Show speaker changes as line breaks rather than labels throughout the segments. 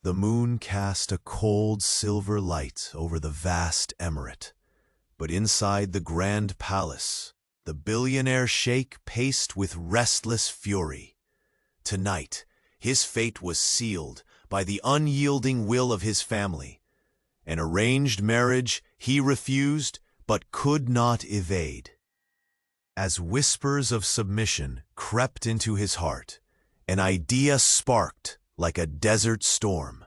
The moon cast a cold silver light over the vast emirate, but inside the grand palace, the billionaire sheikh paced with restless fury. Tonight, his fate was sealed by the unyielding will of his family. An arranged marriage he refused but could not evade. As whispers of submission crept into his heart, an idea sparked like a desert storm.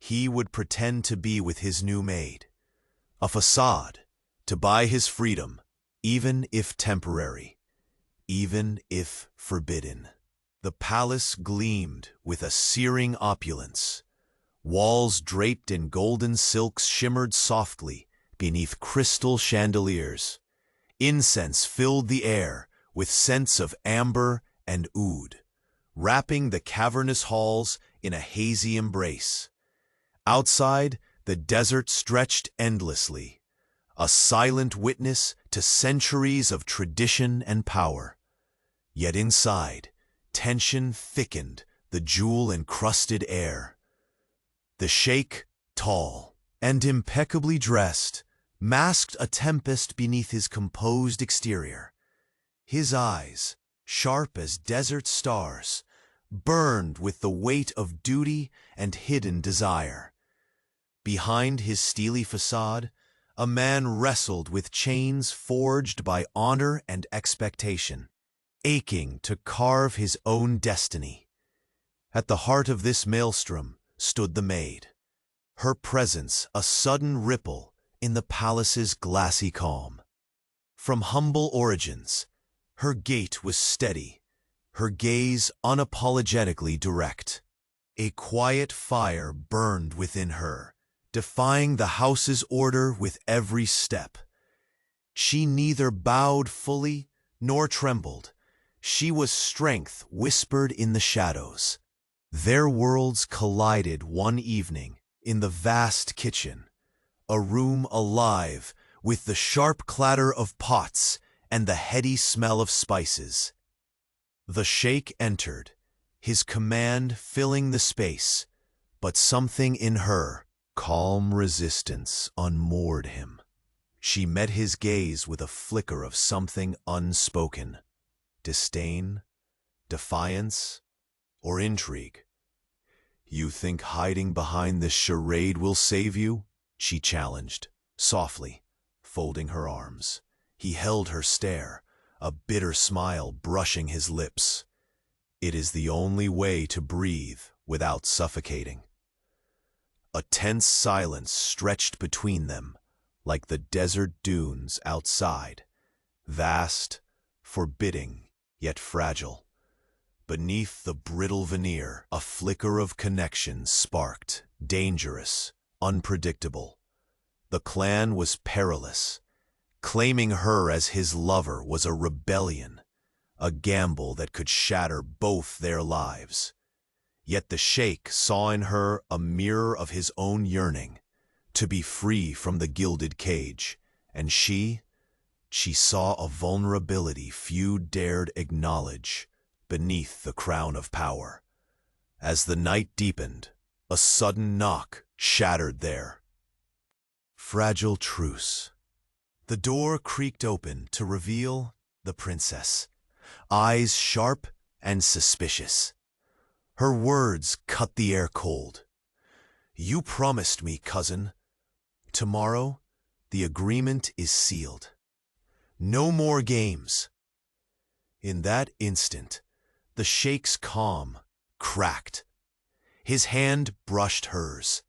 He would pretend to be with his new maid, a facade to buy his freedom, even if temporary, even if forbidden. The palace gleamed with a searing opulence. Walls draped in golden silks shimmered softly beneath crystal chandeliers. Incense filled the air with scents of amber and oud, wrapping the cavernous halls in a hazy embrace. Outside, the desert stretched endlessly, a silent witness to centuries of tradition and power. Yet inside, tension thickened the jewel-encrusted air. The sheikh, tall and impeccably dressed, masked a tempest beneath his composed exterior. His eyes, sharp as desert stars, burned with the weight of duty and hidden desire. Behind his steely facade, a man wrestled with chains forged by honor and expectation, aching to carve his own destiny. At the heart of this maelstrom stood the maid, her presence a sudden ripple in the palace's glassy calm. From humble origins, her gait was steady, her gaze unapologetically direct. A quiet fire burned within her, defying the house's order with every step. She neither bowed fully nor trembled. She was strength whispered in the shadows. Their worlds collided one evening in the vast kitchen, a room alive with the sharp clatter of pots and the heady smell of spices. The sheikh entered, his command filling the space, but something in her, calm resistance, unmoored him. She met his gaze with a flicker of something unspoken. Disdain, defiance, or intrigue. "You think hiding behind this charade will save you?" she challenged, softly, folding her arms. He held her stare, a bitter smile brushing his lips. "It is the only way to breathe without suffocating." A tense silence stretched between them, like the desert dunes outside, vast, forbidding, yet fragile. Beneath the brittle veneer, a flicker of connection sparked, dangerous, unpredictable. The clan was perilous. Claiming her as his lover was a rebellion, a gamble that could shatter both their lives. Yet the sheikh saw in her a mirror of his own yearning, to be free from the gilded cage, and she saw a vulnerability few dared acknowledge beneath the crown of power. As the night deepened, a sudden knock shattered their fragile truce. The door creaked open to reveal the princess, eyes sharp and suspicious. Her words cut the air cold. "You promised me, cousin. Tomorrow, the agreement is sealed. No more games." In that instant, the sheikh's calm cracked. His hand brushed hers,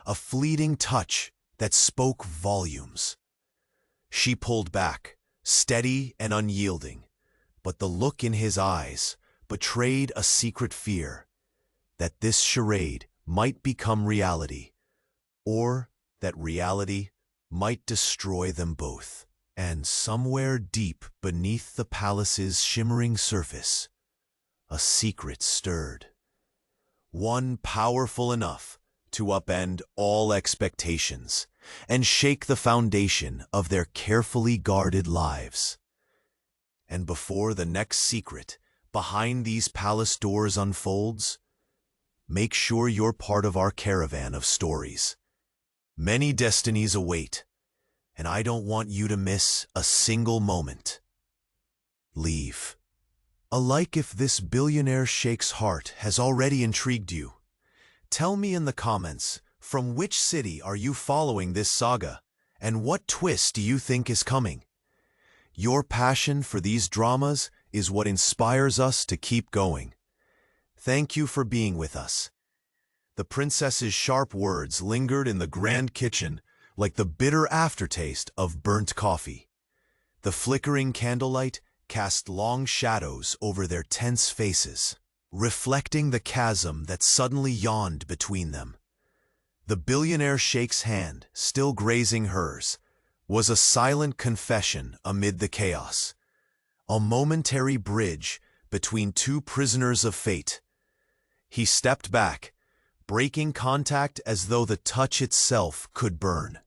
a fleeting touch that spoke volumes. She pulled back, steady and unyielding, but the look in his eyes betrayed a secret fear that this charade might become reality, or that reality might destroy them both. And somewhere deep beneath the palace's shimmering surface, a secret stirred, one powerful enough to upend all expectations and shake the foundation of their carefully guarded lives. And before the next secret behind these palace doors unfolds, make sure you're part of our caravan of stories. Many destinies await, and I don't want you to miss a single moment. Leave. Alike if this billionaire sheikh's heart has already intrigued you. Tell me in the comments, from which city are you following this saga, and what twist do you think is coming? Your passion for these dramas is what inspires us to keep going. Thank you for being with us. The princess's sharp words lingered in the grand kitchen like the bitter aftertaste of burnt coffee. The flickering candlelight cast long shadows over their tense faces, reflecting the chasm that suddenly yawned between them. The billionaire sheikh's hand, still grazing hers, was a silent confession amid the chaos, a momentary bridge between two prisoners of fate. He stepped back, breaking contact as though the touch itself could burn.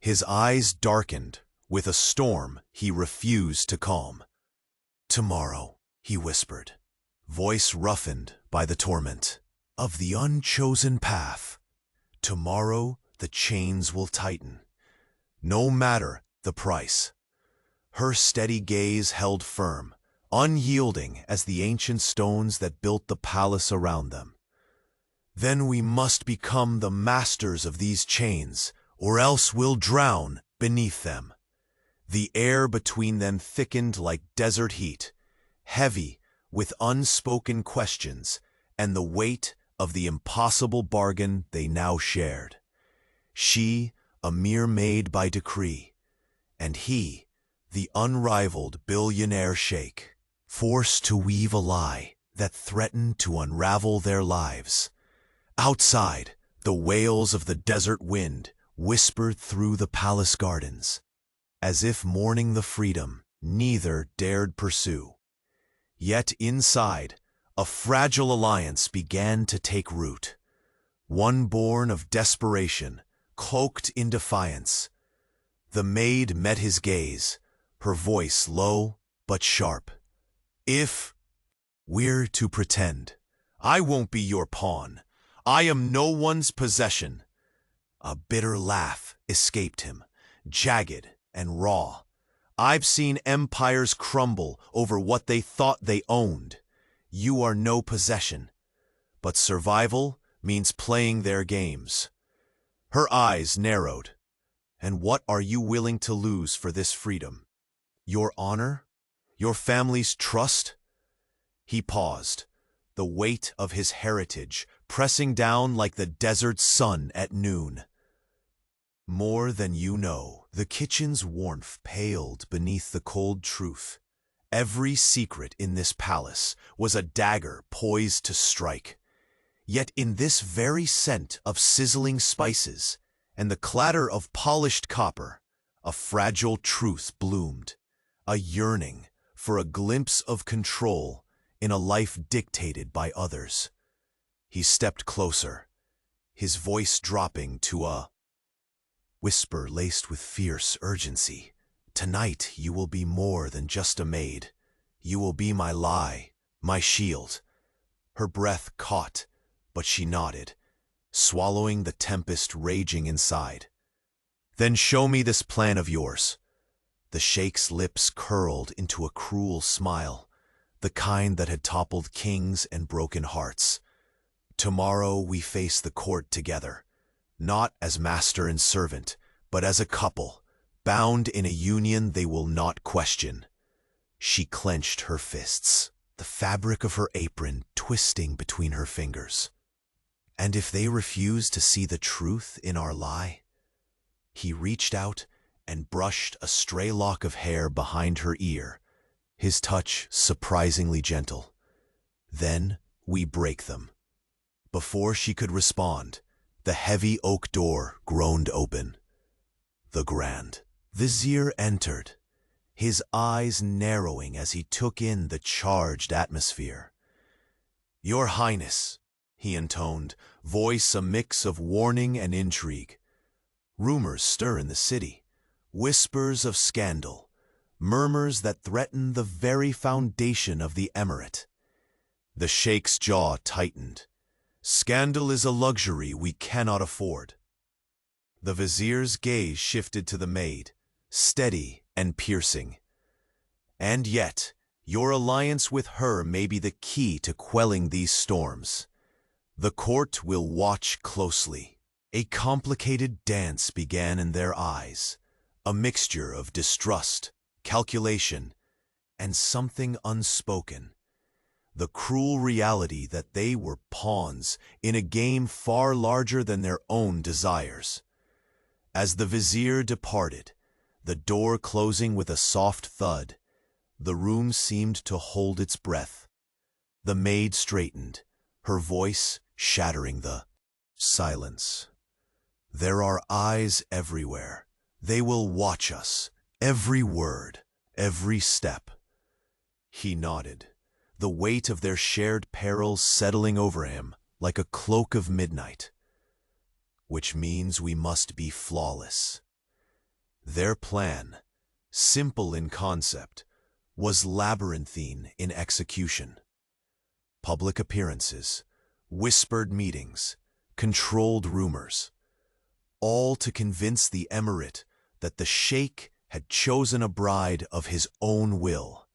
His eyes darkened with a storm he refused to calm. "Tomorrow," he whispered, voice roughened by the torment of the unchosen path. "Tomorrow the chains will tighten, no matter the price." Her steady gaze held firm, unyielding as the ancient stones that built the palace around them. "Then we must become the masters of these chains, or else we'll drown beneath them." The air between them thickened like desert heat, heavy with unspoken questions and the weight of the impossible bargain they now shared. She, a mere maid by decree, and he, the unrivaled billionaire sheikh, forced to weave a lie that threatened to unravel their lives. Outside, the wails of the desert wind whispered through the palace gardens, as if mourning the freedom neither dared pursue. Yet inside, a fragile alliance began to take root, one born of desperation, cloaked in defiance. The maid met his gaze, her voice low but sharp. "If we're to pretend, I won't be your pawn. I am no one's possession." A bitter laugh escaped him, jagged and raw. "I've seen empires crumble over what they thought they owned. You are no possession. But survival means playing their games." Her eyes narrowed. "And what are you willing to lose for this freedom? Your honor? Your family's trust?" He paused, the weight of his heritage pressing down like the desert sun at noon. "More than you know." The kitchen's warmth paled beneath the cold truth. Every secret in this palace was a dagger poised to strike. Yet in this very scent of sizzling spices and the clatter of polished copper, a fragile truth bloomed, a yearning for a glimpse of control in a life dictated by others. He stepped closer, his voice dropping to a whisper laced with fierce urgency. "Tonight you will be more than just a maid. You will be my lie, my shield." Her breath caught, but she nodded, swallowing the tempest raging inside. "Then show me this plan of yours." The sheikh's lips curled into a cruel smile, the kind that had toppled kings and broken hearts. "Tomorrow we face the court together, not as master and servant, but as a couple, bound in a union they will not question." She clenched her fists, the fabric of her apron twisting between her fingers. "And if they refuse to see the truth in our lie?" He reached out and brushed a stray lock of hair behind her ear, his touch surprisingly gentle. "Then we break them." Before she could respond, the heavy oak door groaned open. The Grand Vizier entered, his eyes narrowing as he took in the charged atmosphere. "Your Highness," he intoned, voice a mix of warning and intrigue. "Rumors stir in the city, whispers of scandal, murmurs that threaten the very foundation of the emirate." The sheikh's jaw tightened. Scandal is a luxury we cannot afford. The vizier's gaze shifted to the maid, steady and piercing. And yet, your alliance with her may be the key to quelling these storms. The court will watch closely. A complicated dance began in their eyes, a mixture of distrust, calculation, and something unspoken. The cruel reality that they were pawns in a game far larger than their own desires. As the vizier departed, the door closing with a soft thud, the room seemed to hold its breath. The maid straightened, her voice shattering the silence. There are eyes everywhere. They will watch us, every word, every step. He nodded, the weight of their shared perils settling over him like a cloak of midnight. Which means we must be flawless. Their plan, simple in concept, was labyrinthine in execution. Public appearances, whispered meetings, controlled rumors, all to convince the emirate that the sheikh had chosen a bride of his own will,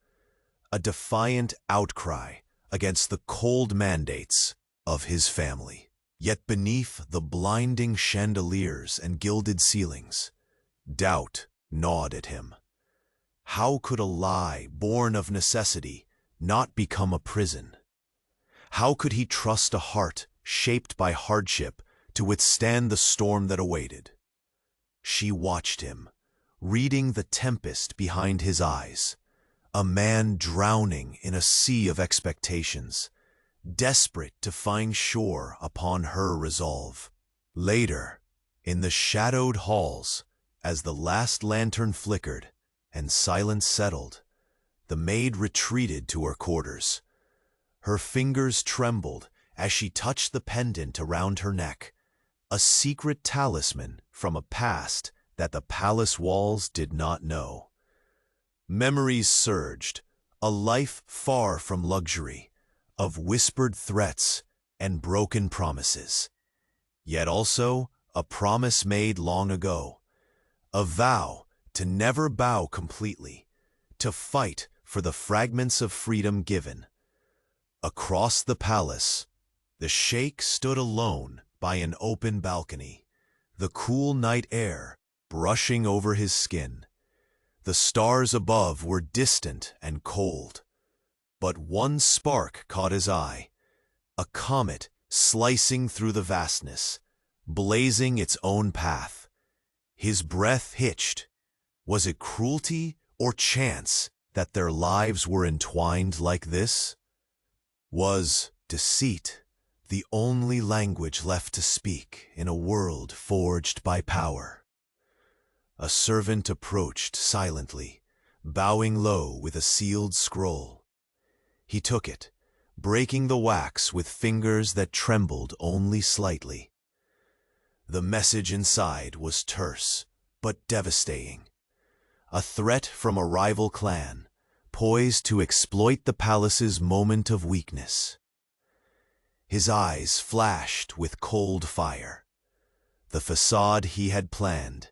a defiant outcry against the cold mandates of his family. Yet beneath the blinding chandeliers and gilded ceilings, doubt gnawed at him. How could a lie born of necessity not become a prison? How could he trust a heart shaped by hardship to withstand the storm that awaited? She watched him, reading the tempest behind his eyes, a man drowning in a sea of expectations, desperate to find shore upon her resolve. Later, in the shadowed halls, as the last lantern flickered and silence settled, the maid retreated to her quarters. Her fingers trembled as she touched the pendant around her neck, a secret talisman from a past that the palace walls did not know. Memories surged, a life far from luxury, of whispered threats and broken promises, yet also a promise made long ago, a vow to never bow completely, to fight for the fragments of freedom given. Across the palace, the sheikh stood alone by an open balcony, the cool night air brushing over his skin. The stars above were distant and cold. But one spark caught his eye, a comet slicing through the vastness, blazing its own path. His breath hitched. Was it cruelty or chance that their lives were entwined like this? Was deceit the only language left to speak in a world forged by power? A servant approached silently, bowing low with a sealed scroll. He took it, breaking the wax with fingers that trembled only slightly. The message inside was terse, but devastating. A threat from a rival clan, poised to exploit the palace's moment of weakness. His eyes flashed with cold fire. The facade he had planned,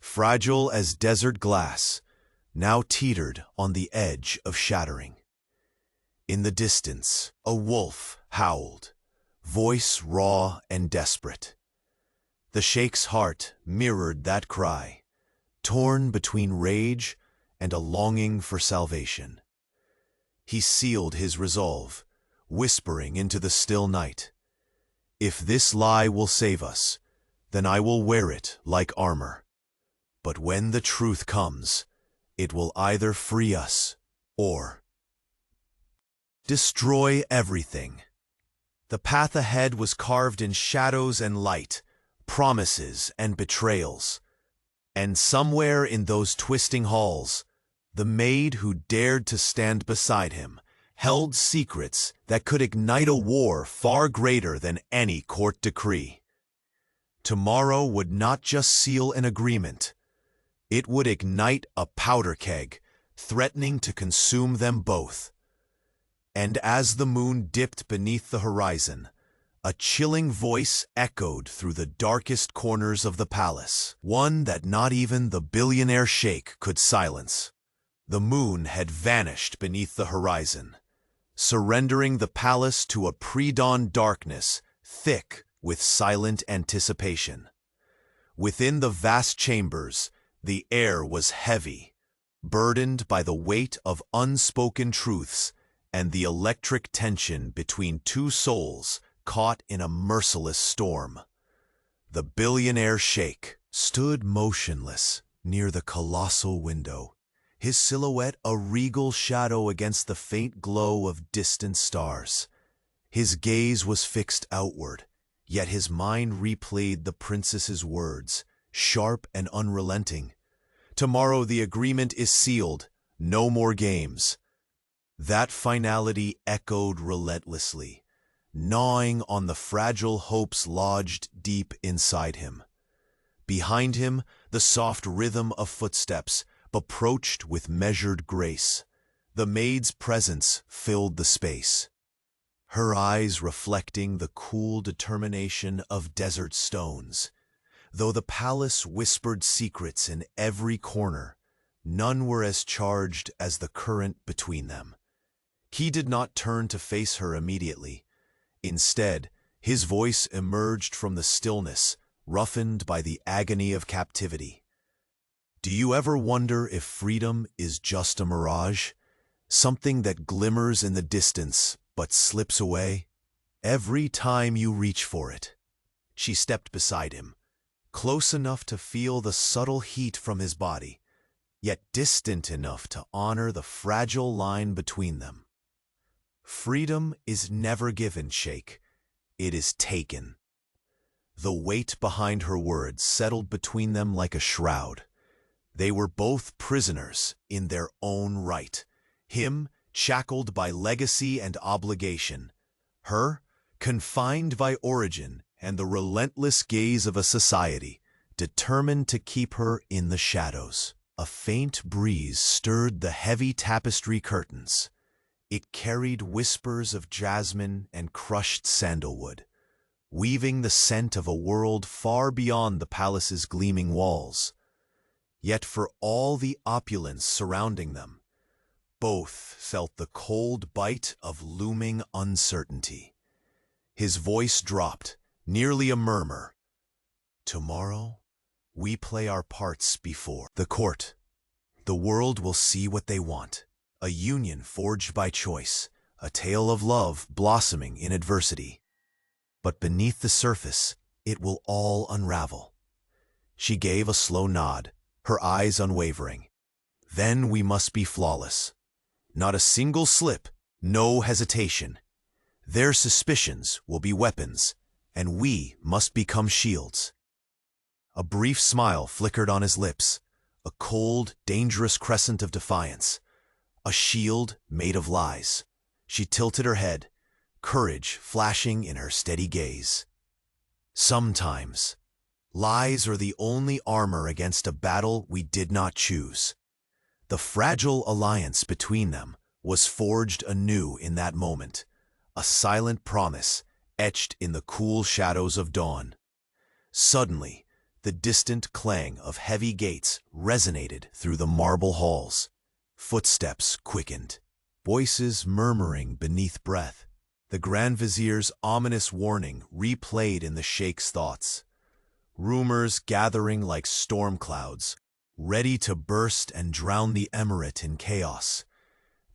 fragile as desert glass, now teetered on the edge of shattering. In the distance, a wolf howled, voice raw and desperate. The sheikh's heart mirrored that cry, torn between rage and a longing for salvation. He sealed his resolve, whispering into the still night, "If this lie will save us, then I will wear it like armor. But when the truth comes, it will either free us or destroy everything." The path ahead was carved in shadows and light, promises and betrayals. And somewhere in those twisting halls, the maid who dared to stand beside him held secrets that could ignite a war far greater than any court decree. Tomorrow would not just seal an agreement. It would ignite a powder keg, threatening to consume them both. And as the moon dipped beneath the horizon, A chilling voice echoed through the darkest corners of the palace, one that not even the Billionaire Sheikh could silence. The moon had vanished beneath the horizon, surrendering the palace to a pre-dawn darkness thick with silent anticipation. Within the vast chambers, the air was heavy, burdened by the weight of unspoken truths and the electric tension between two souls caught in a merciless storm. The Billionaire Sheikh stood motionless near the colossal window, his silhouette a regal shadow against the faint glow of distant stars. His gaze was fixed outward, yet his mind replayed the princess's words, sharp and unrelenting. "Tomorrow the agreement is sealed, no more games." That finality echoed relentlessly, gnawing on the fragile hopes lodged deep inside him. Behind him, the soft rhythm of footsteps approached with measured grace. The maid's presence filled the space, her eyes reflecting the cool determination of desert stones. Though the palace whispered secrets in every corner, none were as charged as the current between them. He did not turn to face her immediately. Instead, his voice emerged from the stillness, roughened by the agony of captivity. "Do you ever wonder if freedom is just a mirage? Something that glimmers in the distance but slips away? Every time you reach for it." She stepped beside him, close enough to feel the subtle heat from his body, yet distant enough to honor the fragile line between them. "Freedom is never given, Sheikh. It is taken." The weight behind her words settled between them like a shroud. They were both prisoners in their own right. Him, shackled by legacy and obligation. Her, confined by origin and the relentless gaze of a society determined to keep her in the shadows. A faint breeze stirred the heavy tapestry curtains. It carried whispers of jasmine and crushed sandalwood, weaving the scent of a world far beyond the palace's gleaming walls. Yet for all the opulence surrounding them, both felt the cold bite of looming uncertainty. His voice dropped, nearly a murmur. "Tomorrow, we play our parts before the court. The world will see what they want. A union forged by choice, a tale of love blossoming in adversity. But beneath the surface, it will all unravel." She gave a slow nod, her eyes unwavering. "Then we must be flawless. Not a single slip, no hesitation. Their suspicions will be weapons, and we must become shields." A brief smile flickered on his lips, a cold, dangerous crescent of defiance. A shield made of lies. She tilted her head, courage flashing in her steady gaze. "Sometimes, lies are the only armor against a battle we did not choose." The fragile alliance between them was forged anew in that moment, a silent promise etched in the cool shadows of dawn. Suddenly, the distant clang of heavy gates resonated through the marble halls. Footsteps quickened, voices murmuring beneath breath. The Grand Vizier's ominous warning replayed in the Sheikh's thoughts. Rumors gathering like storm clouds, ready to burst and drown the emirate in chaos.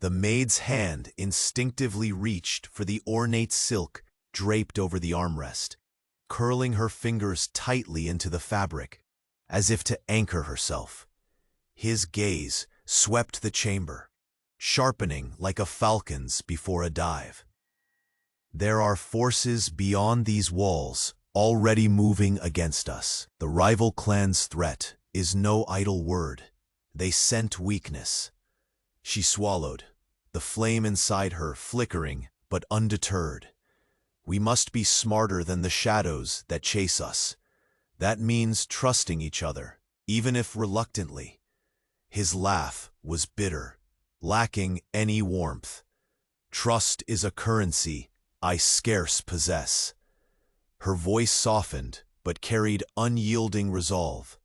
The maid's hand instinctively reached for the ornate silk draped over the armrest, curling her fingers tightly into the fabric, as if to anchor herself. His gaze swept the chamber, sharpening like a falcon's before a dive. "There are forces beyond these walls, already moving against us. The rival clan's threat is no idle word. They scent weakness." She swallowed, the flame inside her flickering but undeterred. "We must be smarter than the shadows that chase us. That means trusting each other, even if reluctantly." His laugh was bitter, lacking any warmth. "Trust is a currency I scarce possess." Her voice softened, but carried unyielding resolve.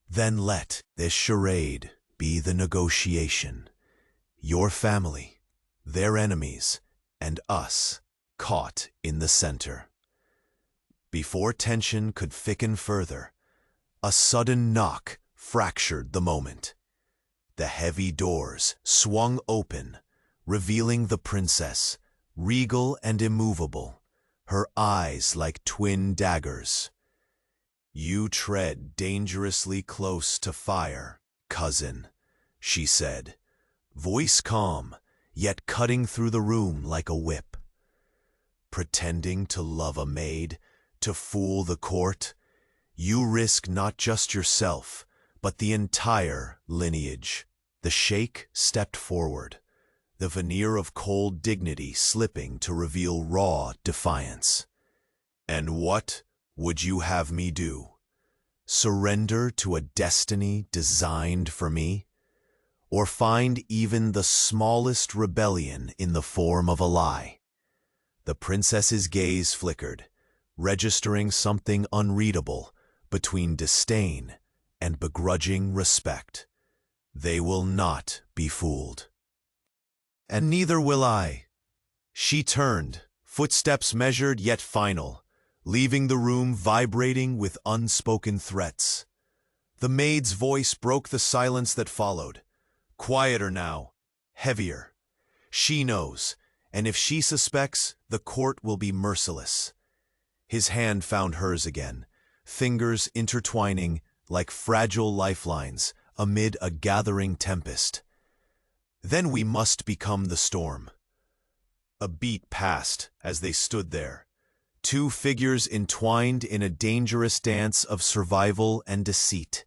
Then let this charade be the negotiation. Your family, their enemies, and us caught in the center. Before tension could thicken further, a sudden knock fractured the moment. The heavy doors swung open, revealing the princess, regal and immovable, her eyes like twin daggers. "You tread dangerously close to fire, cousin," she said, voice calm, yet cutting through the room like a whip. "Pretending to love a maid, to fool the court, you risk not just yourself, but the entire lineage." The sheikh stepped forward, the veneer of cold dignity slipping to reveal raw defiance. "And what would you have me do? Surrender to a destiny designed for me? Or find even the smallest rebellion in the form of a lie?" The princess's gaze flickered, registering something unreadable between disdain and begrudging respect. "They will not be fooled." "And neither will I." She turned, footsteps measured yet final, leaving the room vibrating with unspoken threats. The maid's voice broke the silence that followed. Quieter now, heavier. She knows, and if she suspects, the court will be merciless. His hand found hers again, fingers intertwining like fragile lifelines amid a gathering tempest. "Then we must become the storm." A beat passed as they stood there, two figures entwined in a dangerous dance of survival and deceit.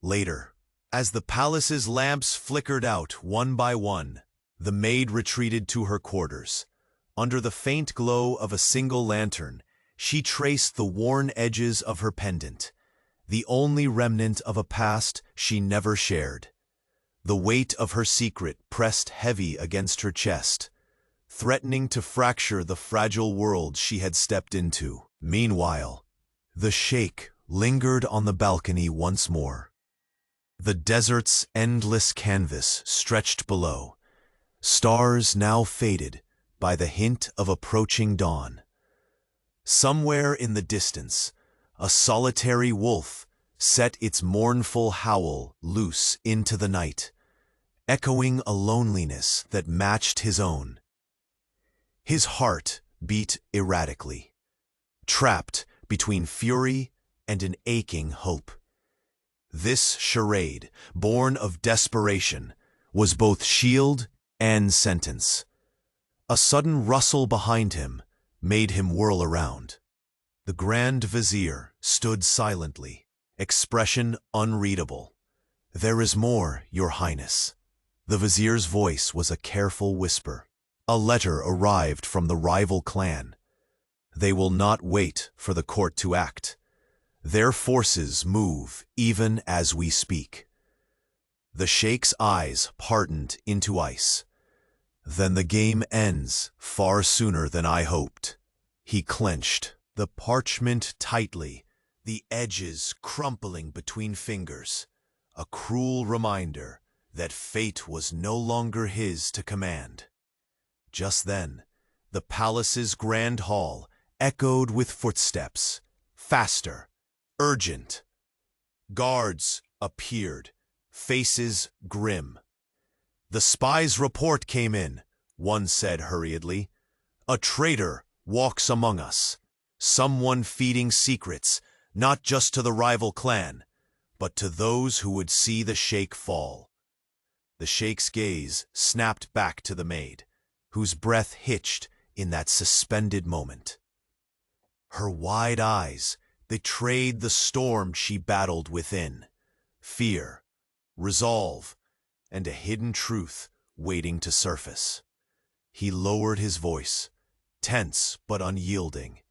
Later, as the palace's lamps flickered out one by one, the maid retreated to her quarters. Under the faint glow of a single lantern, she traced the worn edges of her pendant, the only remnant of a past she never shared. The weight of her secret pressed heavy against her chest, threatening to fracture the fragile world she had stepped into. Meanwhile, the sheikh lingered on the balcony once more. The desert's endless canvas stretched below, stars now faded by the hint of approaching dawn. Somewhere in the distance, a solitary wolf set its mournful howl loose into the night, echoing a loneliness that matched his own. His heart beat erratically, trapped between fury and an aching hope. This charade, born of desperation, was both shield and sentence. A sudden rustle behind him made him whirl around. The Grand Vizier stood silently, expression unreadable. "There is more, Your Highness." The Vizier's voice was a careful whisper. "A letter arrived from the rival clan. They will not wait for the court to act. Their forces move even as we speak." The sheikh's eyes hardened into ice. "Then the game ends far sooner than I hoped." He clenched the parchment tightly, the edges crumpling between fingers, a cruel reminder that fate was no longer his to command. Just then, the palace's grand hall echoed with footsteps, faster, urgent. Guards appeared, faces grim. "The spy's report came in," one said hurriedly. "A traitor walks among us, someone feeding secrets, not just to the rival clan, but to those who would see the sheikh fall." The sheikh's gaze snapped back to the maid, whose breath hitched in that suspended moment. Her wide eyes betrayed the storm she battled within, fear, resolve, and a hidden truth waiting to surface. He lowered his voice, tense but unyielding.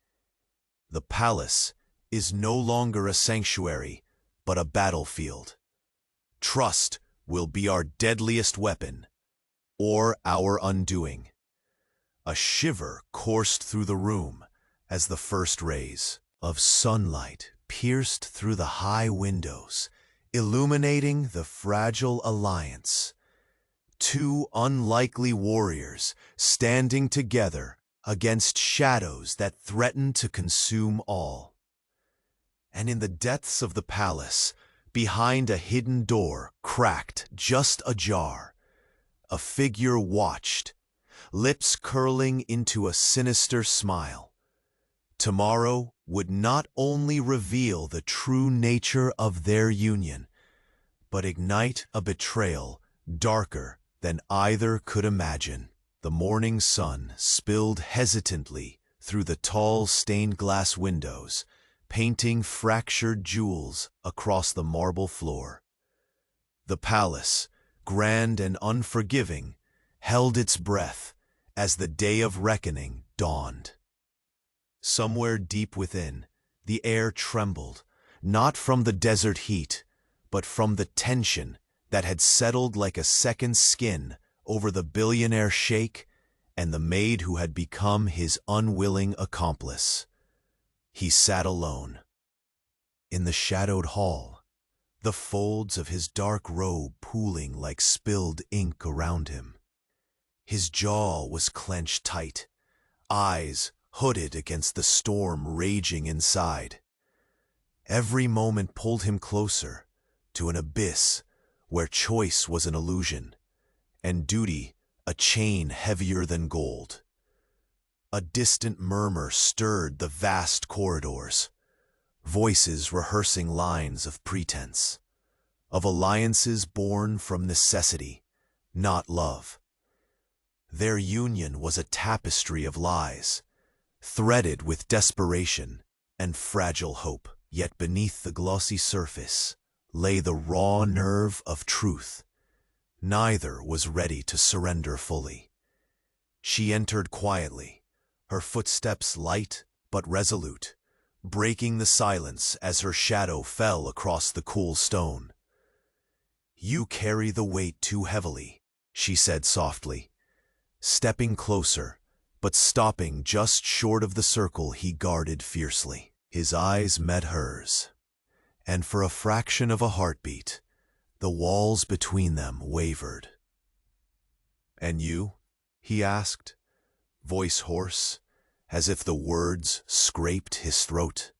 "The palace is no longer a sanctuary, but a battlefield. Trust will be our deadliest weapon, or our undoing." A shiver coursed through the room as the first rays of sunlight pierced through the high windows, illuminating the fragile alliance. Two unlikely warriors standing together against shadows that threatened to consume all. And in the depths of the palace, behind a hidden door cracked just ajar, a figure watched, lips curling into a sinister smile. Tomorrow would not only reveal the true nature of their union, but ignite a betrayal darker than either could imagine. The morning sun spilled hesitantly through the tall stained glass windows, painting fractured jewels across the marble floor. The palace, grand and unforgiving, held its breath as the day of reckoning dawned. Somewhere deep within, the air trembled, not from the desert heat, but from the tension that had settled like a second skin over the billionaire sheikh and the maid who had become his unwilling accomplice. He sat alone. In the shadowed hall, the folds of his dark robe pooling like spilled ink around him. His jaw was clenched tight, eyes hooded against the storm raging inside. Every moment pulled him closer to an abyss where choice was an illusion, and duty a chain heavier than gold. A distant murmur stirred the vast corridors, voices rehearsing lines of pretense, of alliances born from necessity, not love. Their union was a tapestry of lies, threaded with desperation and fragile hope. Yet beneath the glossy surface lay the raw nerve of truth. Neither was ready to surrender fully. She entered quietly, her footsteps light but resolute, breaking the silence as her shadow fell across the cool stone. "You carry the weight too heavily," she said softly, stepping closer, but stopping just short of the circle he guarded fiercely. His eyes met hers, and for a fraction of a heartbeat, the walls between them wavered. "And you?" he asked, voice hoarse, as if the words scraped his throat.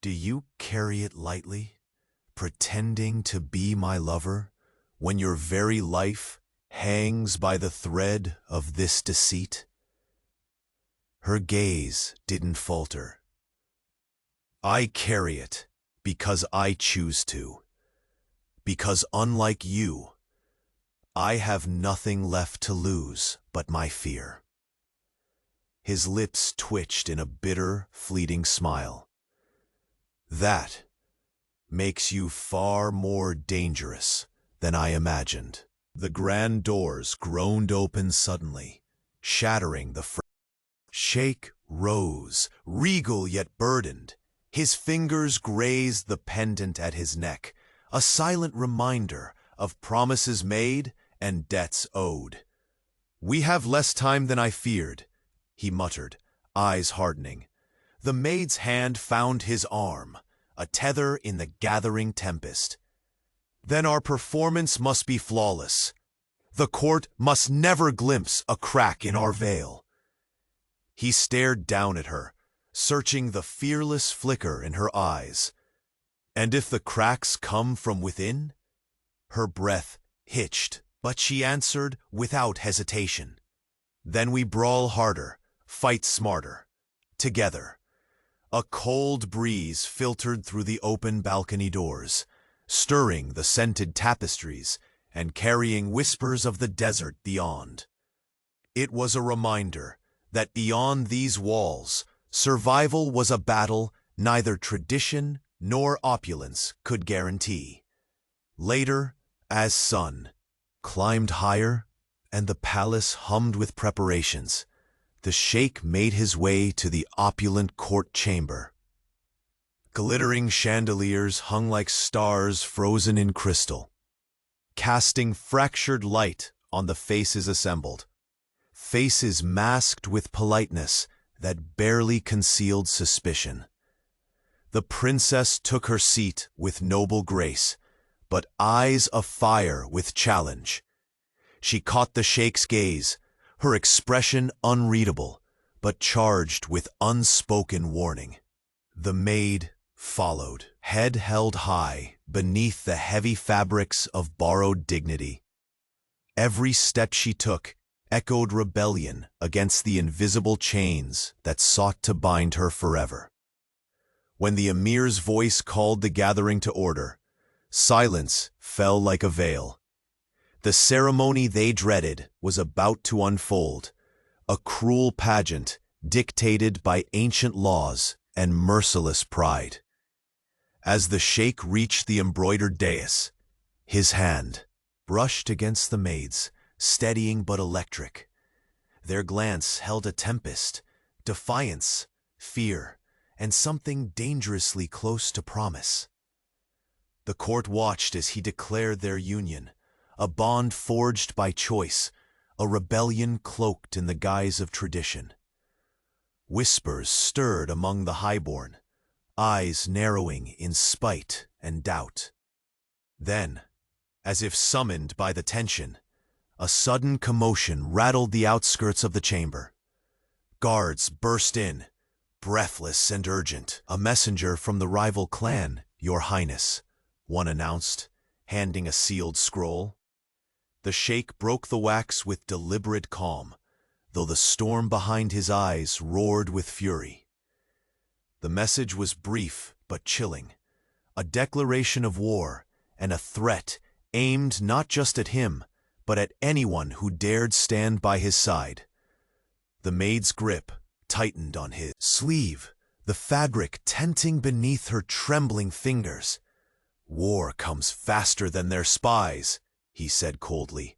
"Do you carry it lightly, pretending to be my lover, when your very life hangs by the thread of this deceit?" Her gaze didn't falter. "I carry it because I choose to. Because unlike you, I have nothing left to lose but my fear." His lips twitched in a bitter, fleeting smile. "That makes you far more dangerous than I imagined." The grand doors groaned open suddenly, shattering the Sheikh rose, regal yet burdened. His fingers grazed the pendant at his neck, a silent reminder of promises made and debts owed. "We have less time than I feared," he muttered, eyes hardening. The maid's hand found his arm, a tether in the gathering tempest. "Then our performance must be flawless. The court must never glimpse a crack in our veil." He stared down at her, searching the fearless flicker in her eyes. "And if the cracks come from within?" Her breath hitched, but she answered without hesitation. "Then we brawl harder, fight smarter, together." A cold breeze filtered through the open balcony doors, stirring the scented tapestries and carrying whispers of the desert beyond. It was a reminder that beyond these walls, survival was a battle neither tradition nor opulence could guarantee. Later, as sun climbed higher and the palace hummed with preparations, the sheikh made his way to the opulent court chamber. Glittering chandeliers hung like stars frozen in crystal, casting fractured light on the faces assembled. Faces masked with politeness that barely concealed suspicion. The princess took her seat with noble grace, but eyes afire with challenge. She caught the Sheikh's gaze, her expression unreadable, but charged with unspoken warning. The maid followed, head held high beneath the heavy fabrics of borrowed dignity. Every step she took echoed rebellion against the invisible chains that sought to bind her forever. When the emir's voice called the gathering to order, silence fell like a veil. The ceremony they dreaded was about to unfold, a cruel pageant dictated by ancient laws and merciless pride. As the sheikh reached the embroidered dais, his hand brushed against the maid's, steadying but electric. Their glance held a tempest, defiance, fear, and something dangerously close to promise. The court watched as he declared their union, a bond forged by choice, a rebellion cloaked in the guise of tradition. Whispers stirred among the highborn, eyes narrowing in spite and doubt. Then, as if summoned by the tension, a sudden commotion rattled the outskirts of the chamber. Guards burst in, breathless and urgent. "A messenger from the rival clan, Your Highness," one announced, handing a sealed scroll. The sheikh broke the wax with deliberate calm, though the storm behind his eyes roared with fury. The message was brief but chilling, a declaration of war and a threat aimed not just at him, but at anyone who dared stand by his side. The maid's grip tightened on his sleeve, the fabric tenting beneath her trembling fingers. "War comes faster than their spies," he said coldly,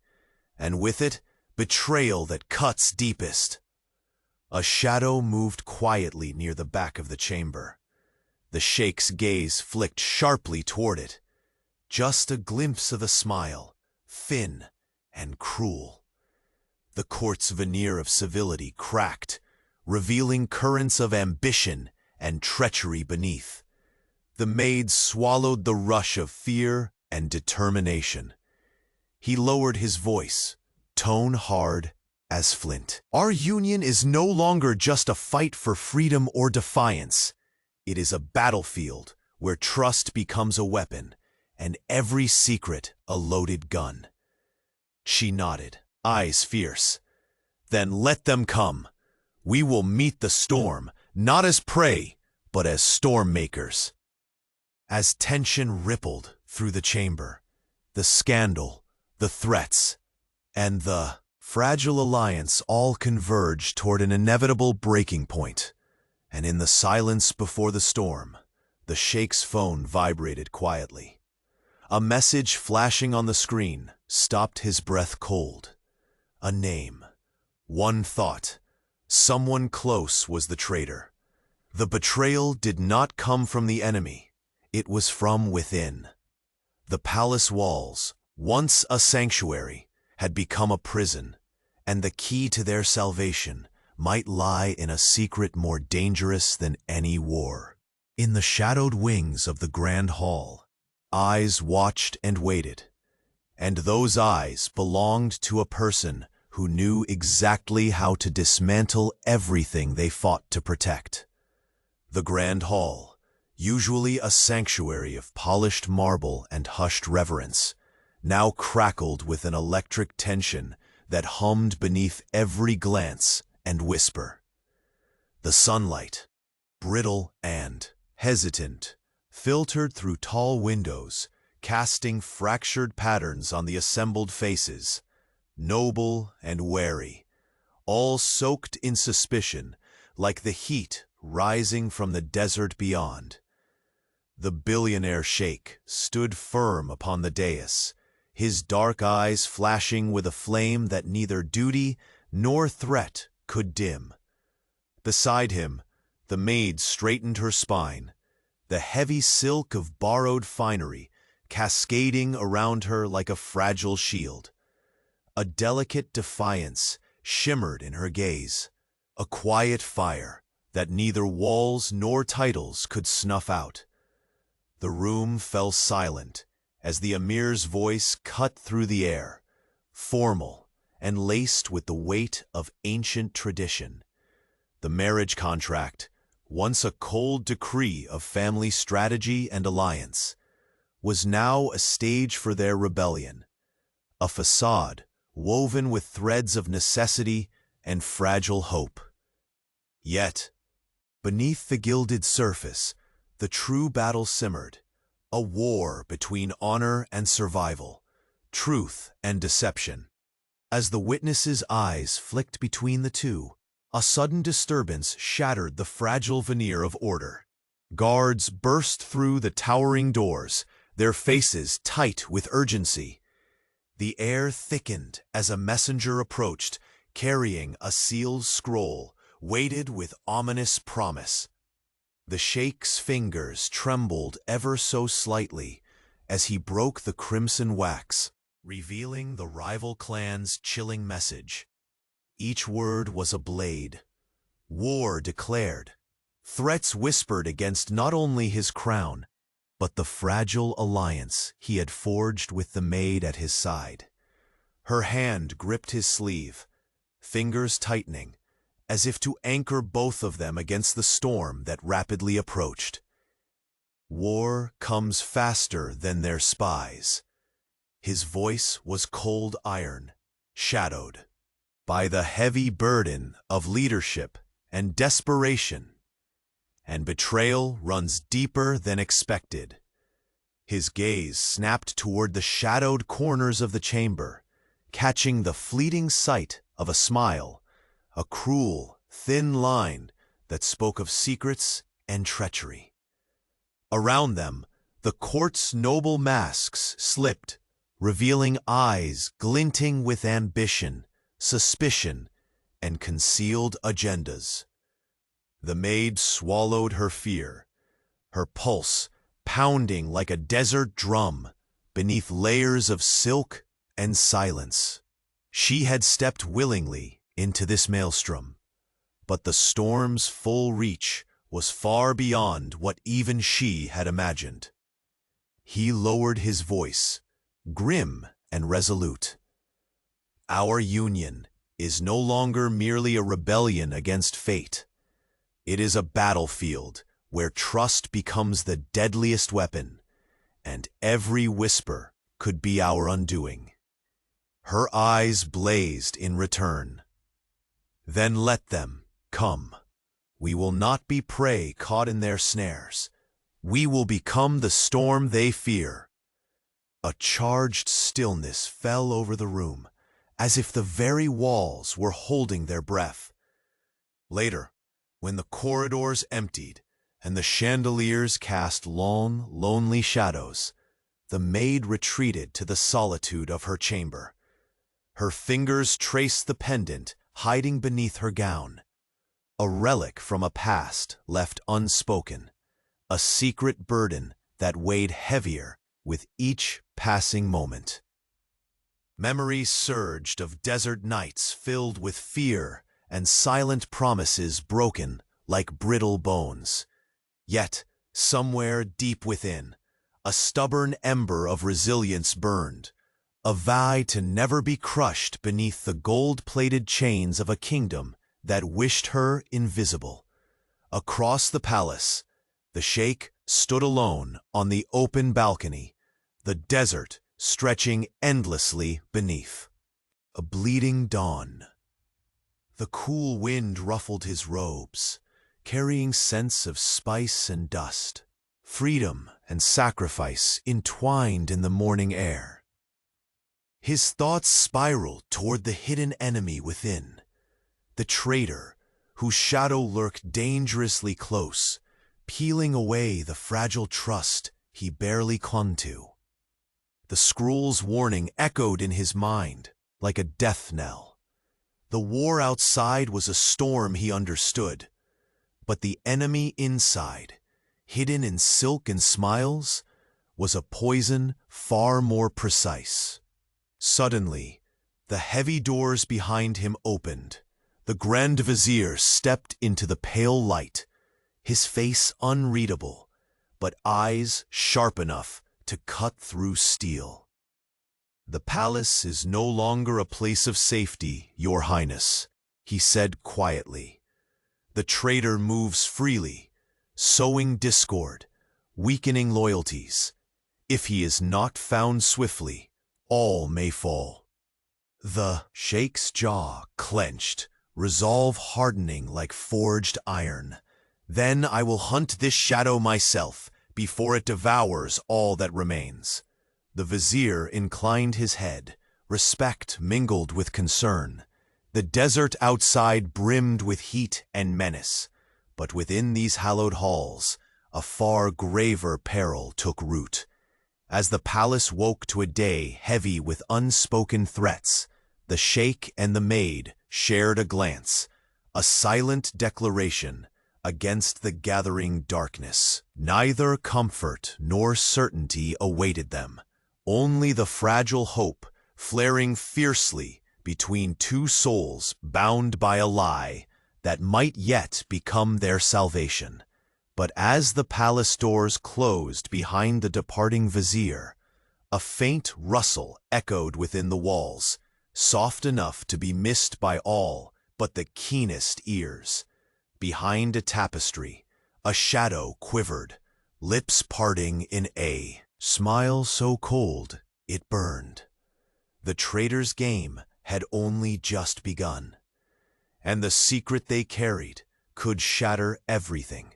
"and with it, betrayal that cuts deepest." A shadow moved quietly near the back of the chamber. The sheikh's gaze flicked sharply toward it. Just a glimpse of a smile, thin and cruel. The court's veneer of civility cracked, revealing currents of ambition and treachery beneath. The maid swallowed the rush of fear and determination. He lowered his voice, tone hard as flint. "Our union is no longer just a fight for freedom or defiance. It is a battlefield where trust becomes a weapon and every secret a loaded gun." She nodded, eyes fierce. "Then let them come. We will meet the storm, not as prey, but as storm makers." As tension rippled through the chamber, the scandal, the threats, and the fragile alliance all converged toward an inevitable breaking point. And in the silence before the storm, the sheikh's phone vibrated quietly. A message flashing on the screen stopped his breath cold. A name, one thought. Someone close was the traitor. The betrayal did not come from the enemy. It was from within. The palace walls, once a sanctuary, had become a prison, and the key to their salvation might lie in a secret more dangerous than any war. In the shadowed wings of the grand hall, eyes watched and waited, and those eyes belonged to a person who knew exactly how to dismantle everything they fought to protect. The grand hall, usually a sanctuary of polished marble and hushed reverence, now crackled with an electric tension that hummed beneath every glance and whisper. The sunlight, brittle and hesitant, filtered through tall windows, casting fractured patterns on the assembled faces, noble and wary, all soaked in suspicion like the heat rising from the desert beyond. The billionaire sheikh stood firm upon the dais, his dark eyes flashing with a flame that neither duty nor threat could dim. Beside him, the maid straightened her spine, the heavy silk of borrowed finery cascading around her like a fragile shield. A delicate defiance shimmered in her gaze, a quiet fire that neither walls nor titles could snuff out. The room fell silent as the emir's voice cut through the air, formal and laced with the weight of ancient tradition. The marriage contract, once a cold decree of family strategy and alliance, was now a stage for their rebellion, a facade woven with threads of necessity and fragile hope. Yet, beneath the gilded surface, the true battle simmered, a war between honor and survival, truth and deception. As the witnesses' eyes flicked between the two, a sudden disturbance shattered the fragile veneer of order. Guards burst through the towering doors, their faces tight with urgency. The air thickened as a messenger approached, carrying a sealed scroll weighted with ominous promise. The Sheikh's fingers trembled ever so slightly as he broke the crimson wax, revealing the rival clan's chilling message. Each word was a blade. War declared. Threats whispered against not only his crown, but the fragile alliance he had forged with the maid at his side. Her hand gripped his sleeve, fingers tightening, as if to anchor both of them against the storm that rapidly approached. War comes faster than their spies. His voice was cold iron, shadowed by the heavy burden of leadership and desperation, and betrayal runs deeper than expected. His gaze snapped toward the shadowed corners of the chamber, catching the fleeting sight of a smile, a cruel, thin line that spoke of secrets and treachery. Around them, the court's noble masks slipped, revealing eyes glinting with ambition, suspicion, and concealed agendas. The maid swallowed her fear, her pulse pounding like a desert drum beneath layers of silk and silence. She had stepped willingly into this maelstrom, but the storm's full reach was far beyond what even she had imagined. He lowered his voice, grim and resolute. Our union is no longer merely a rebellion against fate. It is a battlefield where trust becomes the deadliest weapon, and every whisper could be our undoing. Her eyes blazed in return. Then let them come. We will not be prey caught in their snares. We will become the storm they fear. A charged stillness fell over the room, as if the very walls were holding their breath. Later, when the corridors emptied and the chandeliers cast long, lonely shadows, the maid retreated to the solitude of her chamber. Her fingers traced the pendant hiding beneath her gown, a relic from a past left unspoken, a secret burden that weighed heavier with each passing moment. Memories surged of desert nights filled with fear and silent promises broken like brittle bones. Yet, somewhere deep within, a stubborn ember of resilience burned, a vow to never be crushed beneath the gold-plated chains of a kingdom that wished her invisible. Across the palace, the sheikh stood alone on the open balcony, the desert stretching endlessly beneath. A bleeding dawn. The cool wind ruffled his robes, carrying scents of spice and dust, freedom and sacrifice entwined in the morning air. His thoughts spiraled toward the hidden enemy within, the traitor whose shadow lurked dangerously close, peeling away the fragile trust he barely clung to. The scroll's warning echoed in his mind like a death knell. The war outside was a storm he understood, but the enemy inside, hidden in silk and smiles, was a poison far more precise. Suddenly, the heavy doors behind him opened, The Grand Vizier stepped into the pale light, his face unreadable, but eyes sharp enough to cut through steel. "The palace is no longer a place of safety, Your Highness," he said quietly. "The traitor moves freely, sowing discord, weakening loyalties. If he is not found swiftly, all may fall." The Sheikh's jaw clenched, resolve hardening like forged iron. "Then I will hunt this shadow myself, before it devours all that remains." The Vizier inclined his head, respect mingled with concern. The desert outside brimmed with heat and menace, but within these hallowed halls, a far graver peril took root. As the palace woke to a day heavy with unspoken threats, the Sheikh and the Maid shared a glance, a silent declaration against the gathering darkness. Neither comfort nor certainty awaited them, only the fragile hope flaring fiercely between two souls bound by a lie that might yet become their salvation. But as the palace doors closed behind the departing Vizier, a faint rustle echoed within the walls, soft enough to be missed by all but the keenest ears. Behind a tapestry, a shadow quivered, lips parting in a smile so cold it burned. The traitor's game had only just begun, and the secret they carried could shatter everything: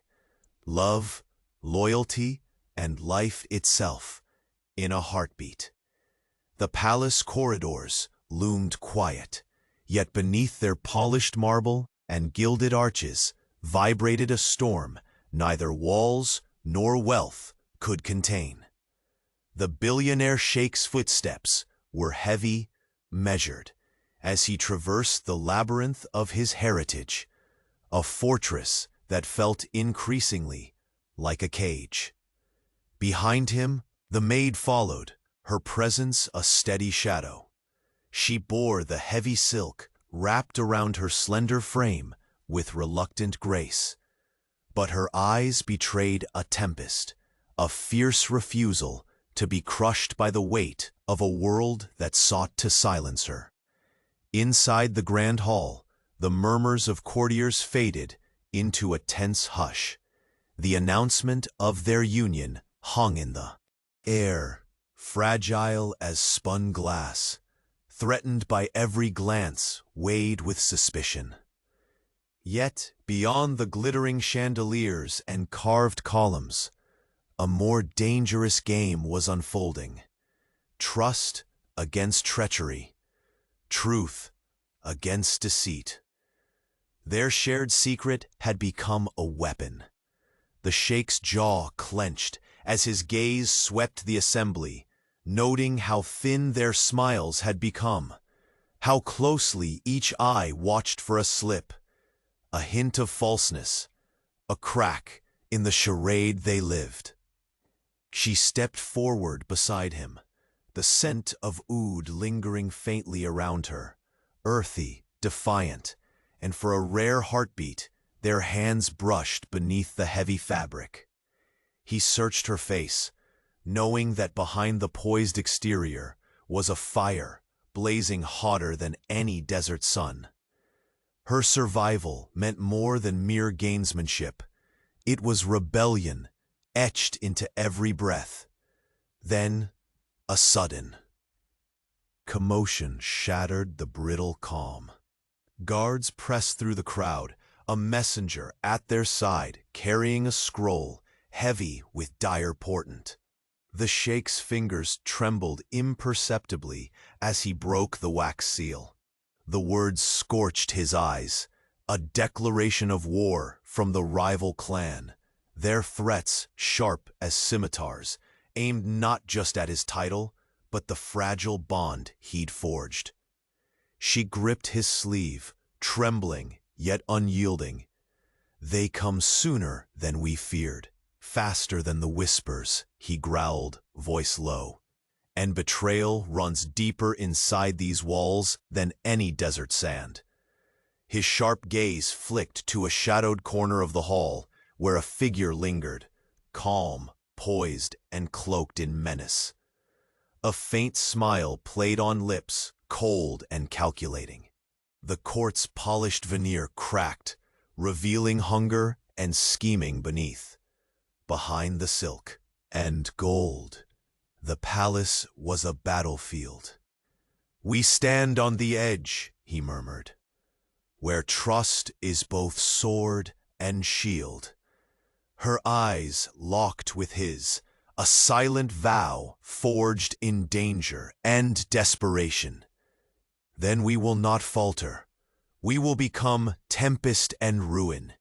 love, loyalty, and life itself, in a heartbeat. The palace corridors loomed quiet, yet beneath their polished marble and gilded arches vibrated a storm neither walls nor wealth could contain. The Billionaire Sheikh's footsteps were heavy, measured, as he traversed the labyrinth of his heritage, a fortress that felt increasingly like a cage. Behind him, the Maid followed, her presence a steady shadow. She bore the heavy silk wrapped around her slender frame with reluctant grace, but her eyes betrayed a tempest, a fierce refusal to be crushed by the weight of a world that sought to silence her. Inside the grand hall, the murmurs of courtiers faded into a tense hush. The announcement of their union hung in the air, fragile as spun glass, threatened by every glance weighed with suspicion. Yet, beyond the glittering chandeliers and carved columns, a more dangerous game was unfolding. Trust against treachery, truth against deceit. Their shared secret had become a weapon. The Sheikh's jaw clenched as his gaze swept the assembly, noting how thin their smiles had become, how closely each eye watched for a slip, a hint of falseness, a crack in the charade they lived. She stepped forward beside him, the scent of oud lingering faintly around her, earthy, defiant, and for a rare heartbeat, their hands brushed beneath the heavy fabric. He searched her face, knowing that behind the poised exterior was a fire blazing hotter than any desert sun. Her survival meant more than mere gamesmanship. It was rebellion, etched into every breath. Then, a sudden commotion shattered the brittle calm. Guards pressed through the crowd, a messenger at their side carrying a scroll heavy with dire portent. The Sheikh's fingers trembled imperceptibly as he broke the wax seal. The words scorched his eyes, a declaration of war from the rival clan, their threats sharp as scimitars, aimed not just at his title, but the fragile bond he'd forged. She gripped his sleeve, trembling yet unyielding. "They come sooner than we feared, faster than the whispers," he growled, voice low. "And betrayal runs deeper inside these walls than any desert sand." His sharp gaze flicked to a shadowed corner of the hall, where a figure lingered, calm, poised, and cloaked in menace. A faint smile played on lips, cold and calculating. The court's polished veneer cracked, revealing hunger and scheming beneath. Behind the silk and gold, the palace was a battlefield. "We stand on the edge," he murmured, "where trust is both sword and shield." Her eyes locked with his, a silent vow forged in danger and desperation. "Then we will not falter. We will become tempest and ruin."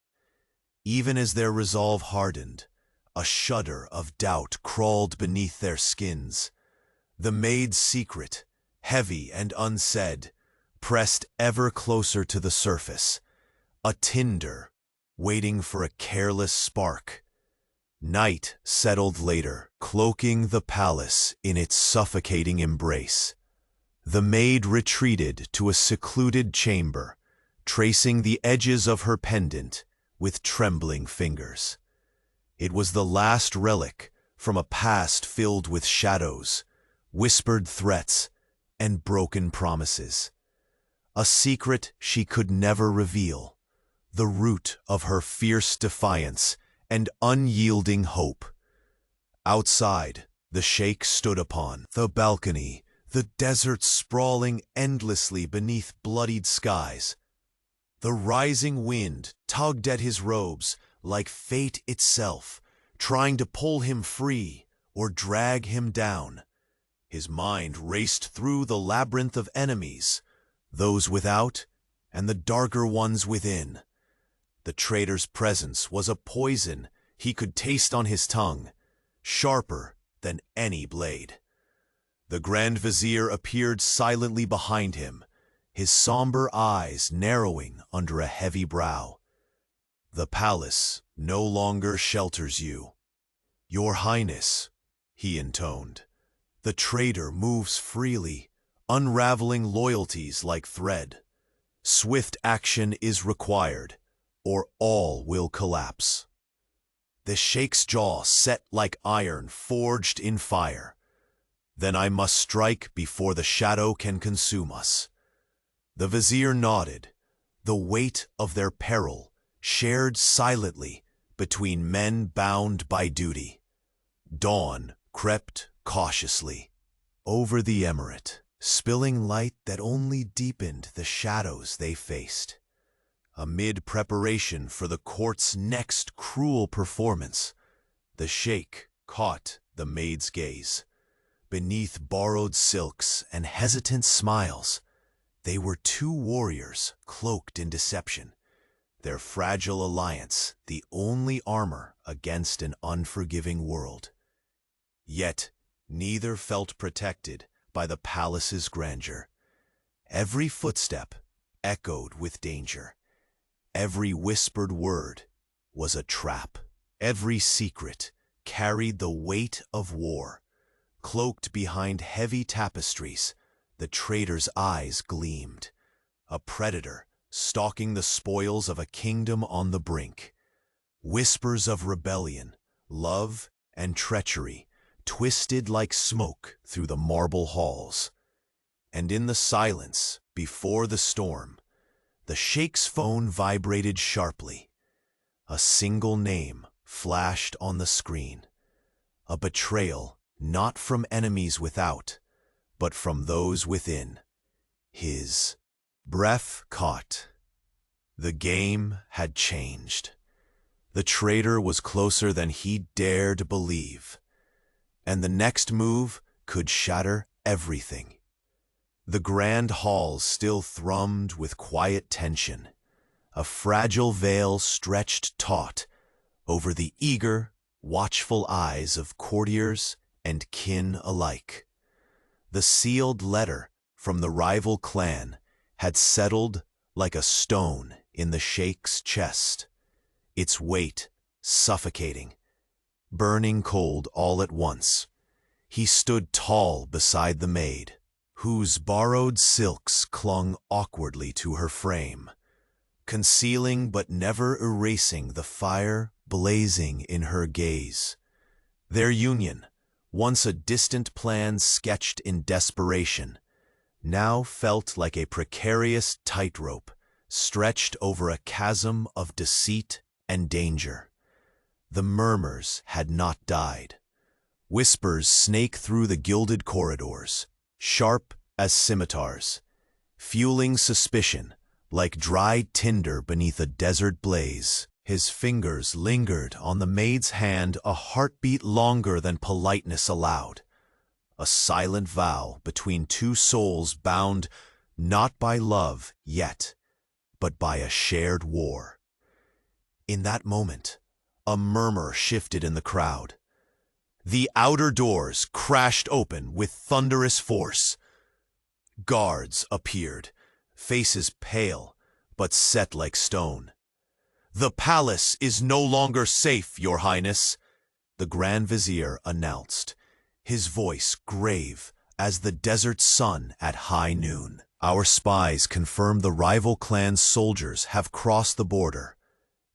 Even as their resolve hardened, a shudder of doubt crawled beneath their skins. The maid's secret, heavy and unsaid, pressed ever closer to the surface, a tinder waiting for a careless spark. Night settled later, cloaking the palace in its suffocating embrace. The maid retreated to a secluded chamber, tracing the edges of her pendant with trembling fingers. It was the last relic from a past filled with shadows, whispered threats, and broken promises. A secret she could never reveal, the root of her fierce defiance and unyielding hope. Outside, the sheikh stood upon the balcony, the desert sprawling endlessly beneath bloodied skies. The rising wind tugged at his robes like fate itself, trying to pull him free or drag him down. His mind raced through the labyrinth of enemies, those without and the darker ones within. The traitor's presence was a poison he could taste on his tongue, sharper than any blade. The Grand Vizier appeared silently behind him, his somber eyes narrowing under a heavy brow. "The palace no longer shelters you, Your Highness," he intoned. "The traitor moves freely, unraveling loyalties like thread. Swift action is required, or all will collapse." The sheikh's jaw set like iron forged in fire. "Then I must strike before the shadow can consume us." The vizier nodded, the weight of their peril shared silently between men bound by duty. Dawn crept cautiously over the emirate, spilling light that only deepened the shadows they faced. Amid preparation for the court's next cruel performance, the sheikh caught the maid's gaze. Beneath borrowed silks and hesitant smiles, they were two warriors cloaked in deception, their fragile alliance the only armor against an unforgiving world. Yet neither felt protected by the palace's grandeur. Every footstep echoed with danger. Every whispered word was a trap. Every secret carried the weight of war. Cloaked behind heavy tapestries, the traitor's eyes gleamed. A predator stalking the spoils of a kingdom on the brink. Whispers of rebellion, love, and treachery twisted like smoke through the marble halls. And in the silence before the storm, the sheikh's phone vibrated sharply. A single name flashed on the screen. A betrayal not from enemies without, but from those within. His breath caught. The game had changed. The traitor was closer than he dared believe, and the next move could shatter everything. The grand halls still thrummed with quiet tension. A fragile veil stretched taut over the eager, watchful eyes of courtiers and kin alike. The sealed letter from the rival clan had settled like a stone in the sheikh's chest, its weight suffocating, burning cold all at once. He stood tall beside the maid, whose borrowed silks clung awkwardly to her frame. concealing but never erasing the fire blazing in her gaze. Their union, once a distant plan sketched in desperation, now felt like a precarious tightrope stretched over a chasm of deceit and danger. The murmurs had not died. Whispers snake through the gilded corridors, sharp as scimitars, fueling suspicion like dried tinder beneath a desert blaze. His fingers lingered on the maid's hand a heartbeat longer than politeness allowed, a silent vow between two souls bound not by love yet, but by a shared war. In that moment, a murmur shifted in the crowd. The outer doors crashed open with thunderous force. Guards appeared, faces pale but set like stone. "The palace is no longer safe, Your Highness," the Grand Vizier announced, his voice grave as the desert sun at high noon. "Our spies confirm the rival clan's soldiers have crossed the border.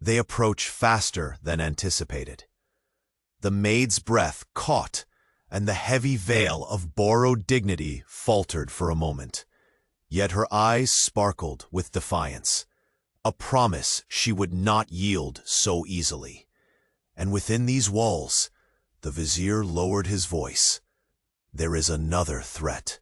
They approach faster than anticipated." The maid's breath caught, and the heavy veil of borrowed dignity faltered for a moment. Yet her eyes sparkled with defiance, a promise she would not yield so easily. And within these walls, the vizier lowered his voice. "There is another threat.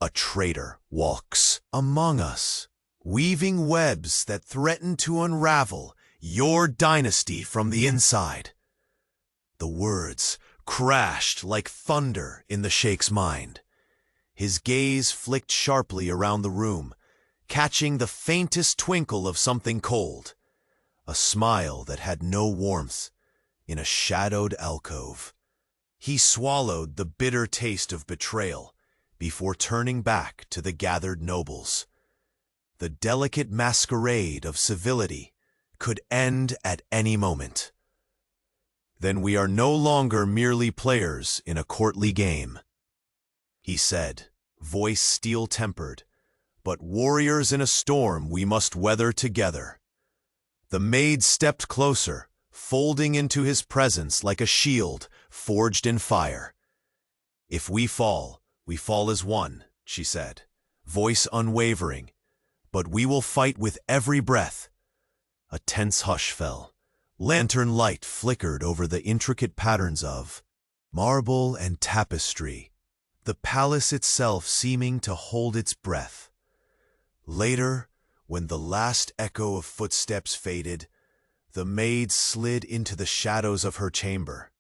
A traitor walks among us, weaving webs that threaten to unravel your dynasty from the inside." The words crashed like thunder in the Sheikh's mind. His gaze flicked sharply around the room, catching the faintest twinkle of something cold, a smile that had no warmth in a shadowed alcove. He swallowed the bitter taste of betrayal before turning back to the gathered nobles. The delicate masquerade of civility could end at any moment. "Then we are no longer merely players in a courtly game," he said, voice steel-tempered, "but warriors in a storm we must weather together." The maid stepped closer, folding into his presence like a shield forged in fire. "If we fall as one," she said, voice unwavering, "but we will fight with every breath." A tense hush fell. Lantern light flickered over the intricate patterns of marble and tapestry, the palace itself seeming to hold its breath. Later, when the last echo of footsteps faded, the maid slid into the shadows of her chamber,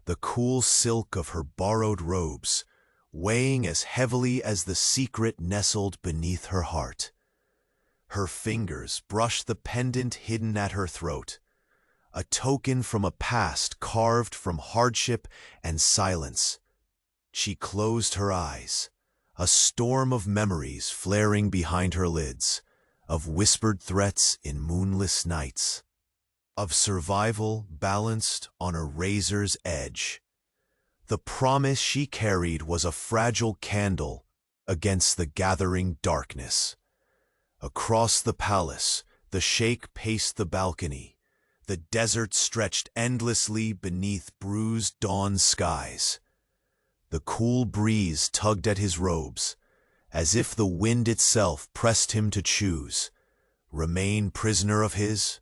the cool silk of her borrowed robes weighing as heavily as the secret nestled beneath her heart. Her fingers brushed the pendant hidden at her throat, a token from a past carved from hardship and silence. She closed her eyes, a storm of memories flaring behind her lids, of whispered threats in moonless nights, of survival balanced on a razor's edge. The promise she carried was a fragile candle against the gathering darkness. Across the palace, the sheikh paced the balcony. The desert stretched endlessly beneath bruised dawn skies. The cool breeze tugged at his robes, as if the wind itself pressed him to choose, remain prisoner of his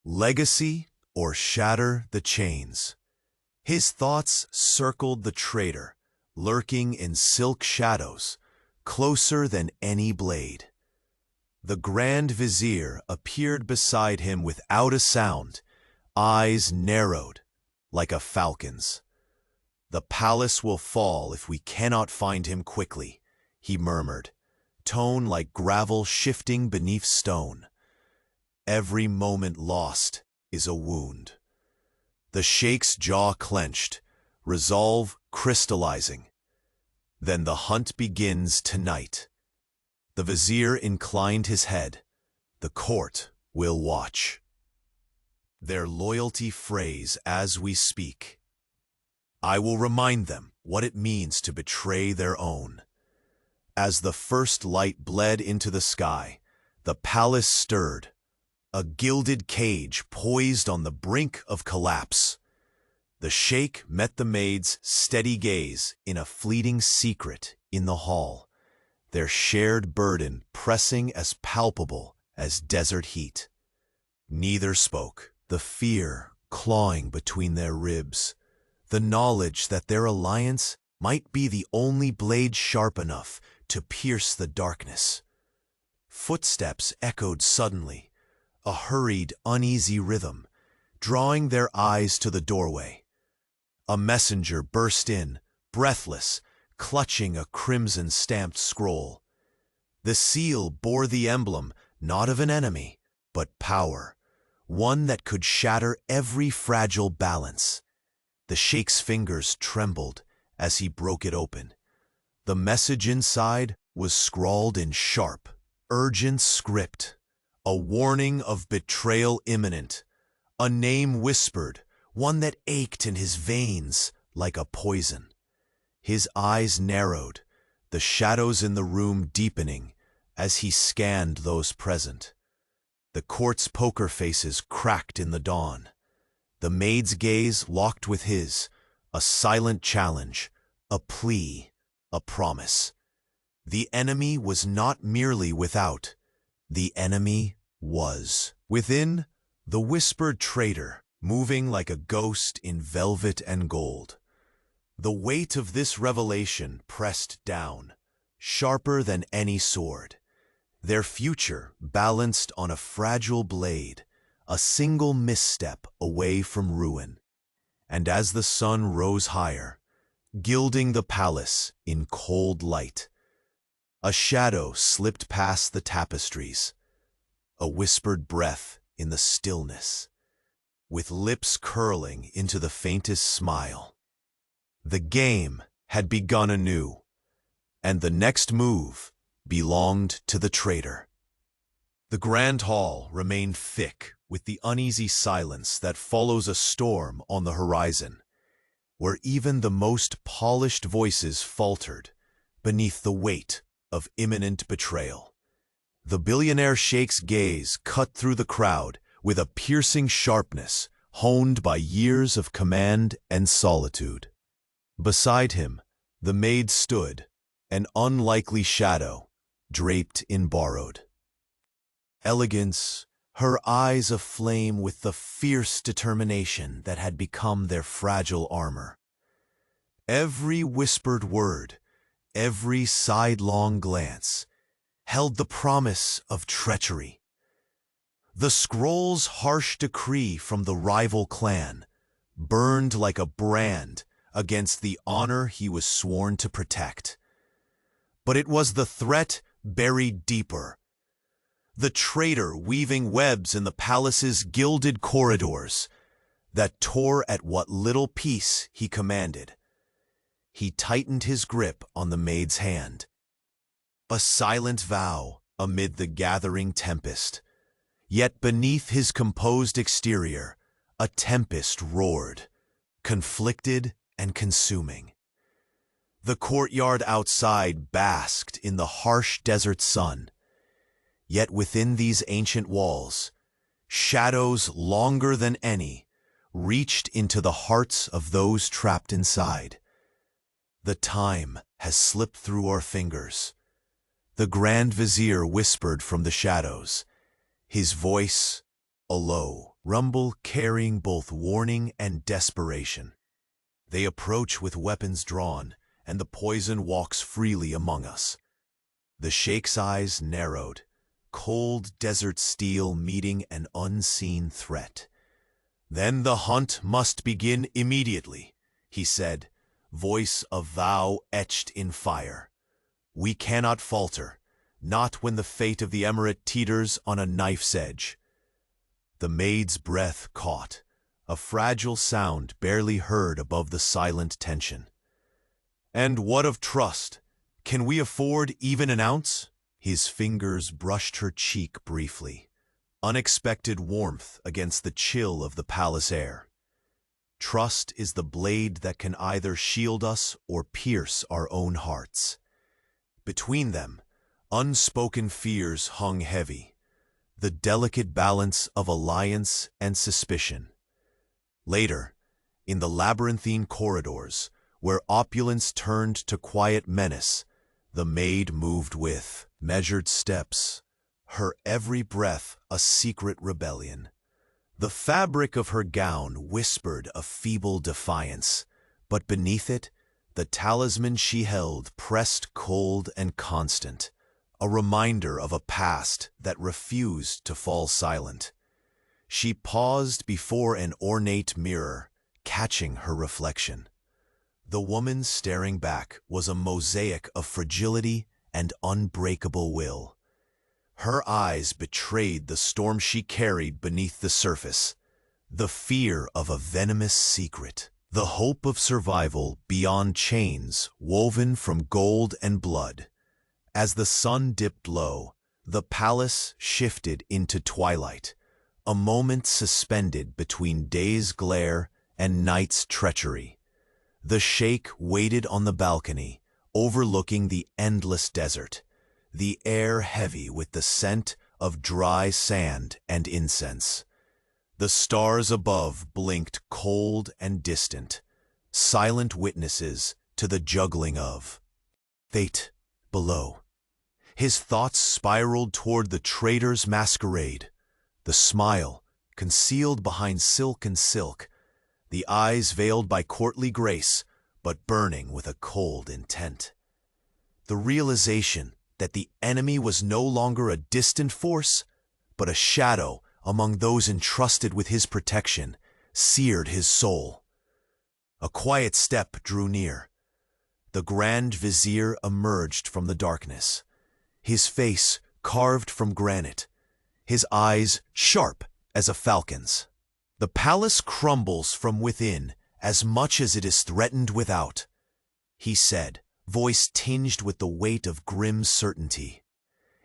legacy or shatter the chains. His thoughts circled the traitor, lurking in silk shadows, closer than any blade. The Grand Vizier appeared beside him without a sound, eyes narrowed like a falcon's. "The palace will fall if we cannot find him quickly," he murmured, tone like gravel shifting beneath stone. "Every moment lost is a wound." The Sheikh's jaw clenched, resolve crystallizing. "Then the hunt begins tonight." The vizier inclined his head. "The court will watch. Their loyalty frays as we speak. I will remind them what it means to betray their own." As the first light bled into the sky, The palace stirred, a gilded cage poised on the brink of collapse. The sheikh met the maid's steady gaze in a fleeting secret in the hall, their shared burden pressing as palpable as desert heat. Neither spoke, the fear clawing between their ribs, the knowledge that their alliance might be the only blade sharp enough to pierce the darkness. Footsteps echoed suddenly, a hurried, uneasy rhythm, drawing their eyes to the doorway. A messenger burst in, breathless, clutching a crimson-stamped scroll. The seal bore the emblem not of an enemy, but power, one that could shatter every fragile balance. The sheikh's fingers trembled as he broke it open. The message inside was scrawled in sharp, urgent script, a warning of betrayal imminent, a name whispered, one that ached in his veins like a poison. His eyes narrowed, the shadows in the room deepening as he scanned those present. The court's poker faces cracked in the dawn. The maid's gaze locked with his, a silent challenge, a plea, a promise. The enemy was not merely without, the enemy was within. The whispered traitor, moving like a ghost in velvet and gold. The weight of this revelation pressed down, sharper than any sword. Their future balanced on a fragile blade, a single misstep away from ruin. And as the sun rose higher, gilding the palace in cold light, a shadow slipped past the tapestries, a whispered breath in the stillness, with lips curling into the faintest smile. The game had begun anew, and the next move belonged to the traitor. The grand hall remained thick with the uneasy silence that follows a storm on the horizon, where even the most polished voices faltered beneath the weight of imminent betrayal. The billionaire sheikh's gaze cut through the crowd with a piercing sharpness honed by years of command and solitude. Beside him, the maid stood, an unlikely shadow, draped in borrowed elegance, her eyes aflame with the fierce determination that had become their fragile armor. Every whispered word, every sidelong glance, held the promise of treachery. The scroll's harsh decree from the rival clan burned like a brand against the honor he was sworn to protect. But it was the threat buried deeper, the traitor weaving webs in the palace's gilded corridors, that tore at what little peace he commanded. He tightened his grip on the maid's hand, a silent vow amid the gathering tempest. Yet beneath his composed exterior, a tempest roared, conflicted and consuming. The courtyard outside basked in the harsh desert sun, yet within these ancient walls, shadows longer than any reached into the hearts of those trapped inside. The time has slipped through our fingers. The Grand Vizier whispered from the shadows, his voice a low rumble carrying both warning and desperation. They approach with weapons drawn, and the poison walks freely among us. The sheikh's eyes narrowed, cold desert steel meeting an unseen threat. Then the hunt must begin immediately, he said, voice of vow etched in fire. We cannot falter, not when the fate of the emirate teeters on a knife's edge. The maid's breath caught, a fragile sound barely heard above the silent tension. And what of trust? Can we afford even an ounce? His fingers brushed her cheek briefly, unexpected warmth against the chill of the palace air. Trust is the blade that can either shield us or pierce our own hearts. Between them, unspoken fears hung heavy, the delicate balance of alliance and suspicion. Later, in the labyrinthine corridors, where opulence turned to quiet menace, the maid moved with measured steps, her every breath a secret rebellion. The fabric of her gown whispered a feeble defiance, but beneath it, the talisman she held pressed cold and constant, a reminder of a past that refused to fall silent. She paused before an ornate mirror, catching her reflection. The woman staring back was a mosaic of fragility and unbreakable will. Her eyes betrayed the storm she carried beneath the surface, the fear of a venomous secret, the hope of survival beyond chains woven from gold and blood. As the sun dipped low, the palace shifted into twilight, a moment suspended between day's glare and night's treachery. The sheikh waited on the balcony, overlooking the endless desert, the air heavy with the scent of dry sand and incense. The stars above blinked cold and distant, silent witnesses to the juggling of fate below. His thoughts spiraled toward the traitor's masquerade, the smile concealed behind silk and silk, the eyes veiled by courtly grace, but burning with a cold intent. The realization that the enemy was no longer a distant force, but a shadow among those entrusted with his protection, seared his soul. A quiet step drew near. The Grand Vizier emerged from the darkness, his face carved from granite, his eyes sharp as a falcon's. The palace crumbles from within as much as it is threatened without, he said, voice tinged with the weight of grim certainty.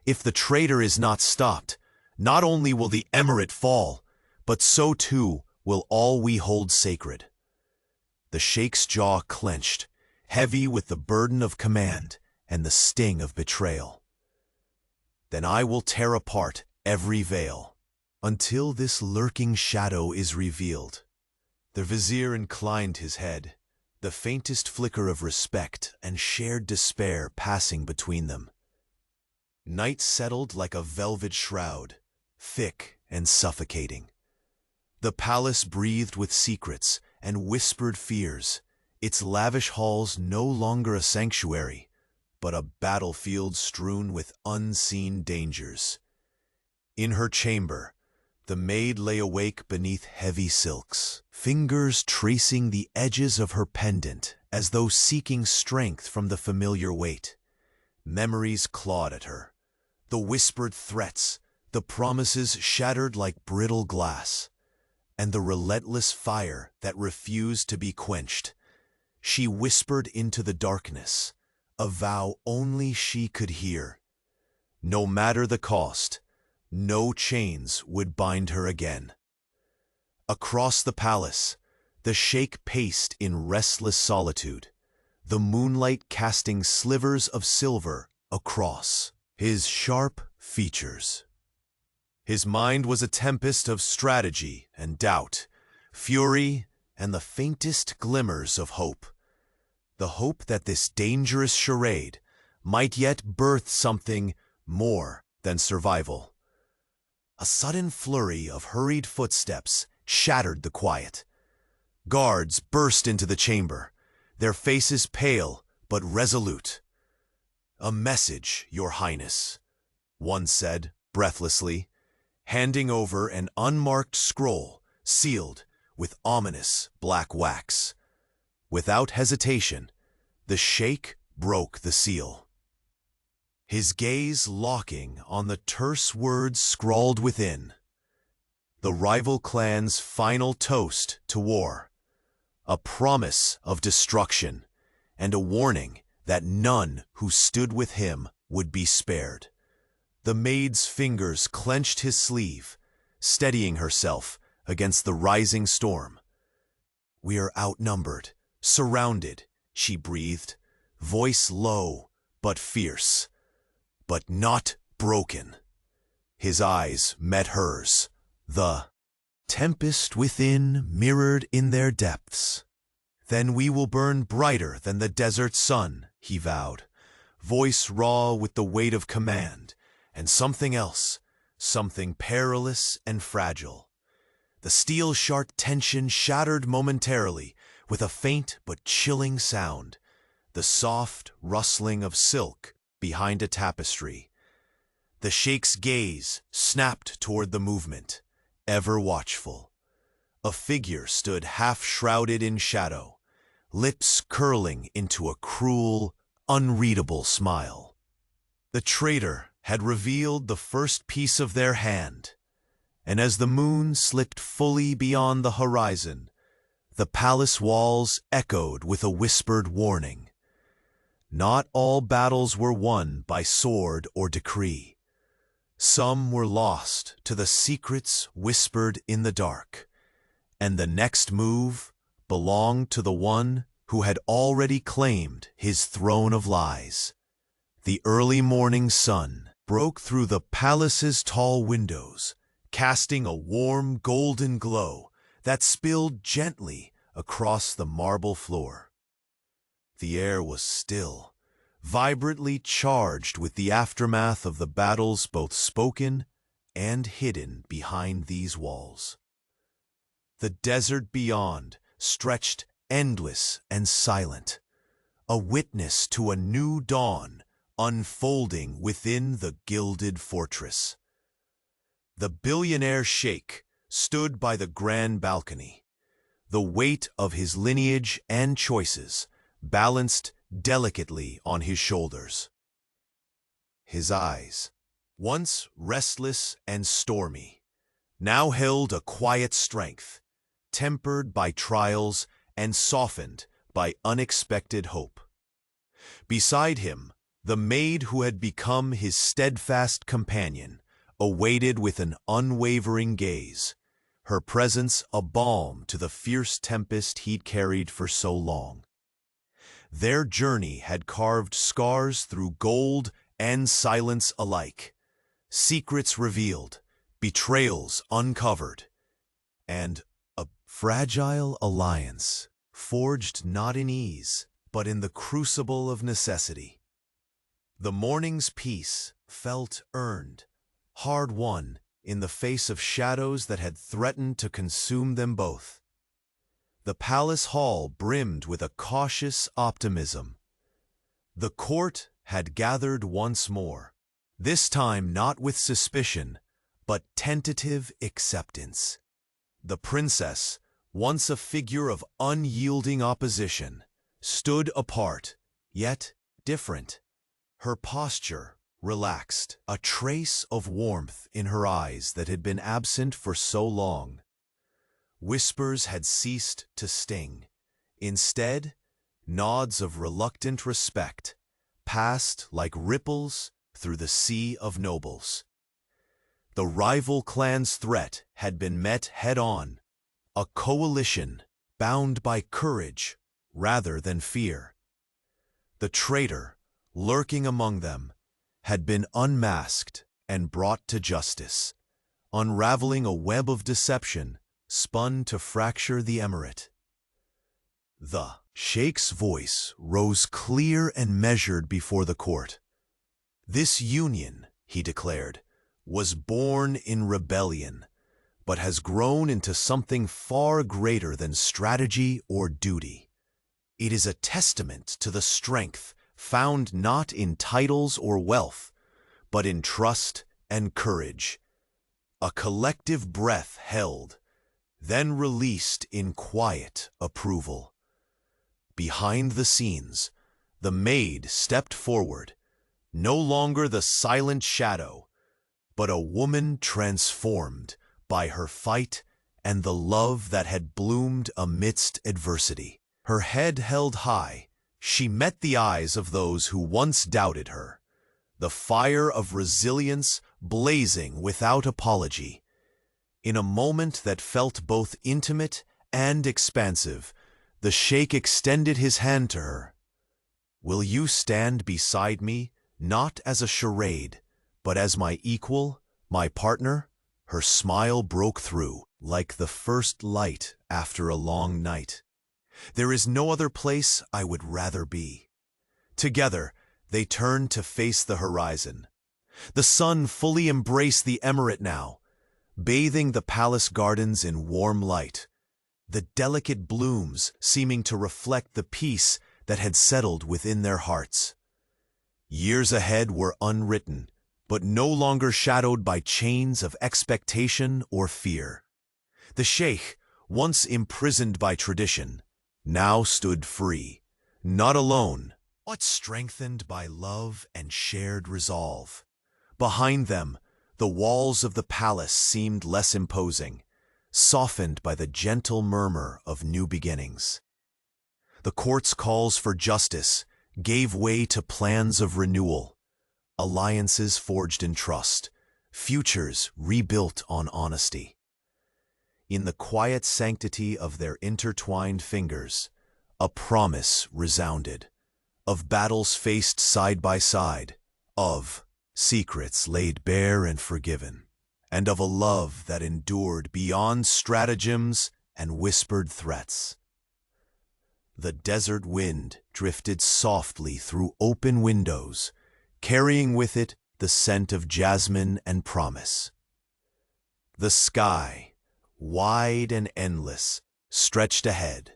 If the traitor is not stopped, not only will the emirate fall, but so too will all we hold sacred. The sheikh's jaw clenched, heavy with the burden of command and the sting of betrayal. Then I will tear apart every veil, until this lurking shadow is revealed. The vizier inclined his head, the faintest flicker of respect and shared despair passing between them. Night settled like a velvet shroud, thick and suffocating. The palace breathed with secrets and whispered fears, its lavish halls no longer a sanctuary, but a battlefield strewn with unseen dangers. In her chamber, the maid lay awake beneath heavy silks, fingers tracing the edges of her pendant as though seeking strength from the familiar weight. Memories clawed at her, the whispered threats, the promises shattered like brittle glass, and the relentless fire that refused to be quenched. She whispered into the darkness, a vow only she could hear. No matter the cost, no chains would bind her again. Across the palace, the sheikh paced in restless solitude, the moonlight casting slivers of silver across his sharp features. His mind was a tempest of strategy and doubt, fury and the faintest glimmers of hope. The hope that this dangerous charade might yet birth something more than survival. A sudden flurry of hurried footsteps shattered the quiet. Guards burst into the chamber, their faces pale but resolute. "A message, Your Highness," one said breathlessly, handing over an unmarked scroll sealed with ominous black wax. Without hesitation, the sheikh broke the seal, his gaze locking on the terse words scrawled within. The rival clan's final toast to war, a promise of destruction, and a warning that none who stood with him would be spared. The maid's fingers clenched his sleeve, steadying herself against the rising storm. "We are outnumbered, surrounded," she breathed, voice low but fierce. "But not broken." His eyes met hers, the tempest within mirrored in their depths. "Then we will burn brighter than the desert sun," he vowed, voice raw with the weight of command, and something else, something perilous and fragile. The steel-sharp tension shattered momentarily with a faint but chilling sound, the soft rustling of silk behind a tapestry. The Sheikh's gaze snapped toward the movement, ever watchful. A figure stood half-shrouded in shadow, lips curling into a cruel, unreadable smile. The traitor had revealed the first piece of their hand, and as the moon slipped fully beyond the horizon, the palace walls echoed with a whispered warning. Not all battles were won by sword or decree. Some were lost to the secrets whispered in the dark, and the next move belonged to the one who had already claimed his throne of lies. The early morning sun broke through the palace's tall windows, casting a warm golden glow that spilled gently across the marble floor. The air was still, vibrantly charged with the aftermath of the battles both spoken and hidden behind these walls. The desert beyond stretched endless and silent, a witness to a new dawn unfolding within the gilded fortress. The Billionaire Sheikh stood by the grand balcony, the weight of his lineage and choices balanced delicately on his shoulders. His eyes, once restless and stormy, now held a quiet strength, tempered by trials and softened by unexpected hope. Beside him, the maid who had become his steadfast companion awaited with an unwavering gaze, her presence a balm to the fierce tempest he'd carried for so long. Their journey had carved scars through gold and silence alike, secrets revealed, betrayals uncovered, and a fragile alliance forged not in ease, but in the crucible of necessity. The morning's peace felt earned, hard-won in the face of shadows that had threatened to consume them both. The palace hall brimmed with a cautious optimism. The court had gathered once more, this time not with suspicion, but tentative acceptance. The princess, once a figure of unyielding opposition, stood apart, yet different. Her posture relaxed, a trace of warmth in her eyes that had been absent for so long. Whispers had ceased to sting. Instead, nods of reluctant respect passed like ripples through the sea of nobles. The rival clan's threat had been met head-on, a coalition bound by courage rather than fear. The traitor, lurking among them, had been unmasked and brought to justice, unraveling a web of deception spun to fracture the emirate. The Sheikh's voice rose clear and measured before the court. This union, he declared, was born in rebellion, but has grown into something far greater than strategy or duty. It is a testament to the strength found not in titles or wealth, but in trust and courage. A collective breath held, then released in quiet approval. Behind the scenes, the maid stepped forward, no longer the silent shadow, but a woman transformed by her fight and the love that had bloomed amidst adversity. Her head held high, she met the eyes of those who once doubted her, the fire of resilience blazing without apology. In a moment that felt both intimate and expansive, the Sheikh extended his hand to her. "Will you stand beside me, not as a charade, but as my equal, My partner, her smile broke through, like the first light after a long night. There is no other place I would rather be. Together, they turned to face the horizon. The sun fully embraced the emirate now, bathing the palace gardens in warm light, the delicate blooms seeming to reflect the peace that had settled within their hearts. Years ahead were unwritten, but no longer shadowed by chains of expectation or fear. The sheikh, once imprisoned by tradition, now stood free, not alone, but strengthened by love and shared resolve. Behind them, the walls of the palace seemed less imposing, softened by the gentle murmur of new beginnings. The court's calls for justice gave way to plans of renewal, alliances forged in trust, futures rebuilt on honesty. In the quiet sanctity of their intertwined fingers, a promise resounded, of battles faced side by side, of secrets laid bare and forgiven, and of a love that endured beyond stratagems and whispered threats. The desert wind drifted softly through open windows, carrying with it the scent of jasmine and promise. The sky, wide and endless, stretched ahead,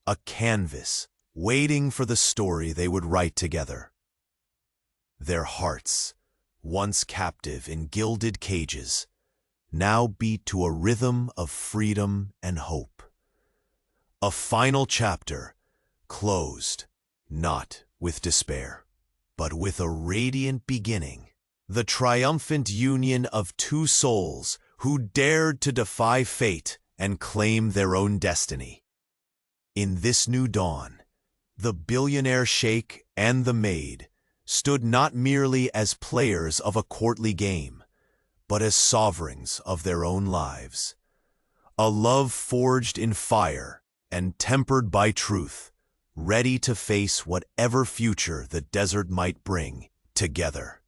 a canvas waiting for the story they would write together. Their hearts, once captive in gilded cages, now beat to a rhythm of freedom and hope. A final chapter, closed, not with despair, but with a radiant beginning, the triumphant union of two souls who dared to defy fate and claim their own destiny. In this new dawn, the billionaire sheikh and the maid stood not merely as players of a courtly game, but as sovereigns of their own lives. A love forged in fire and tempered by truth, ready to face whatever future the desert might bring together.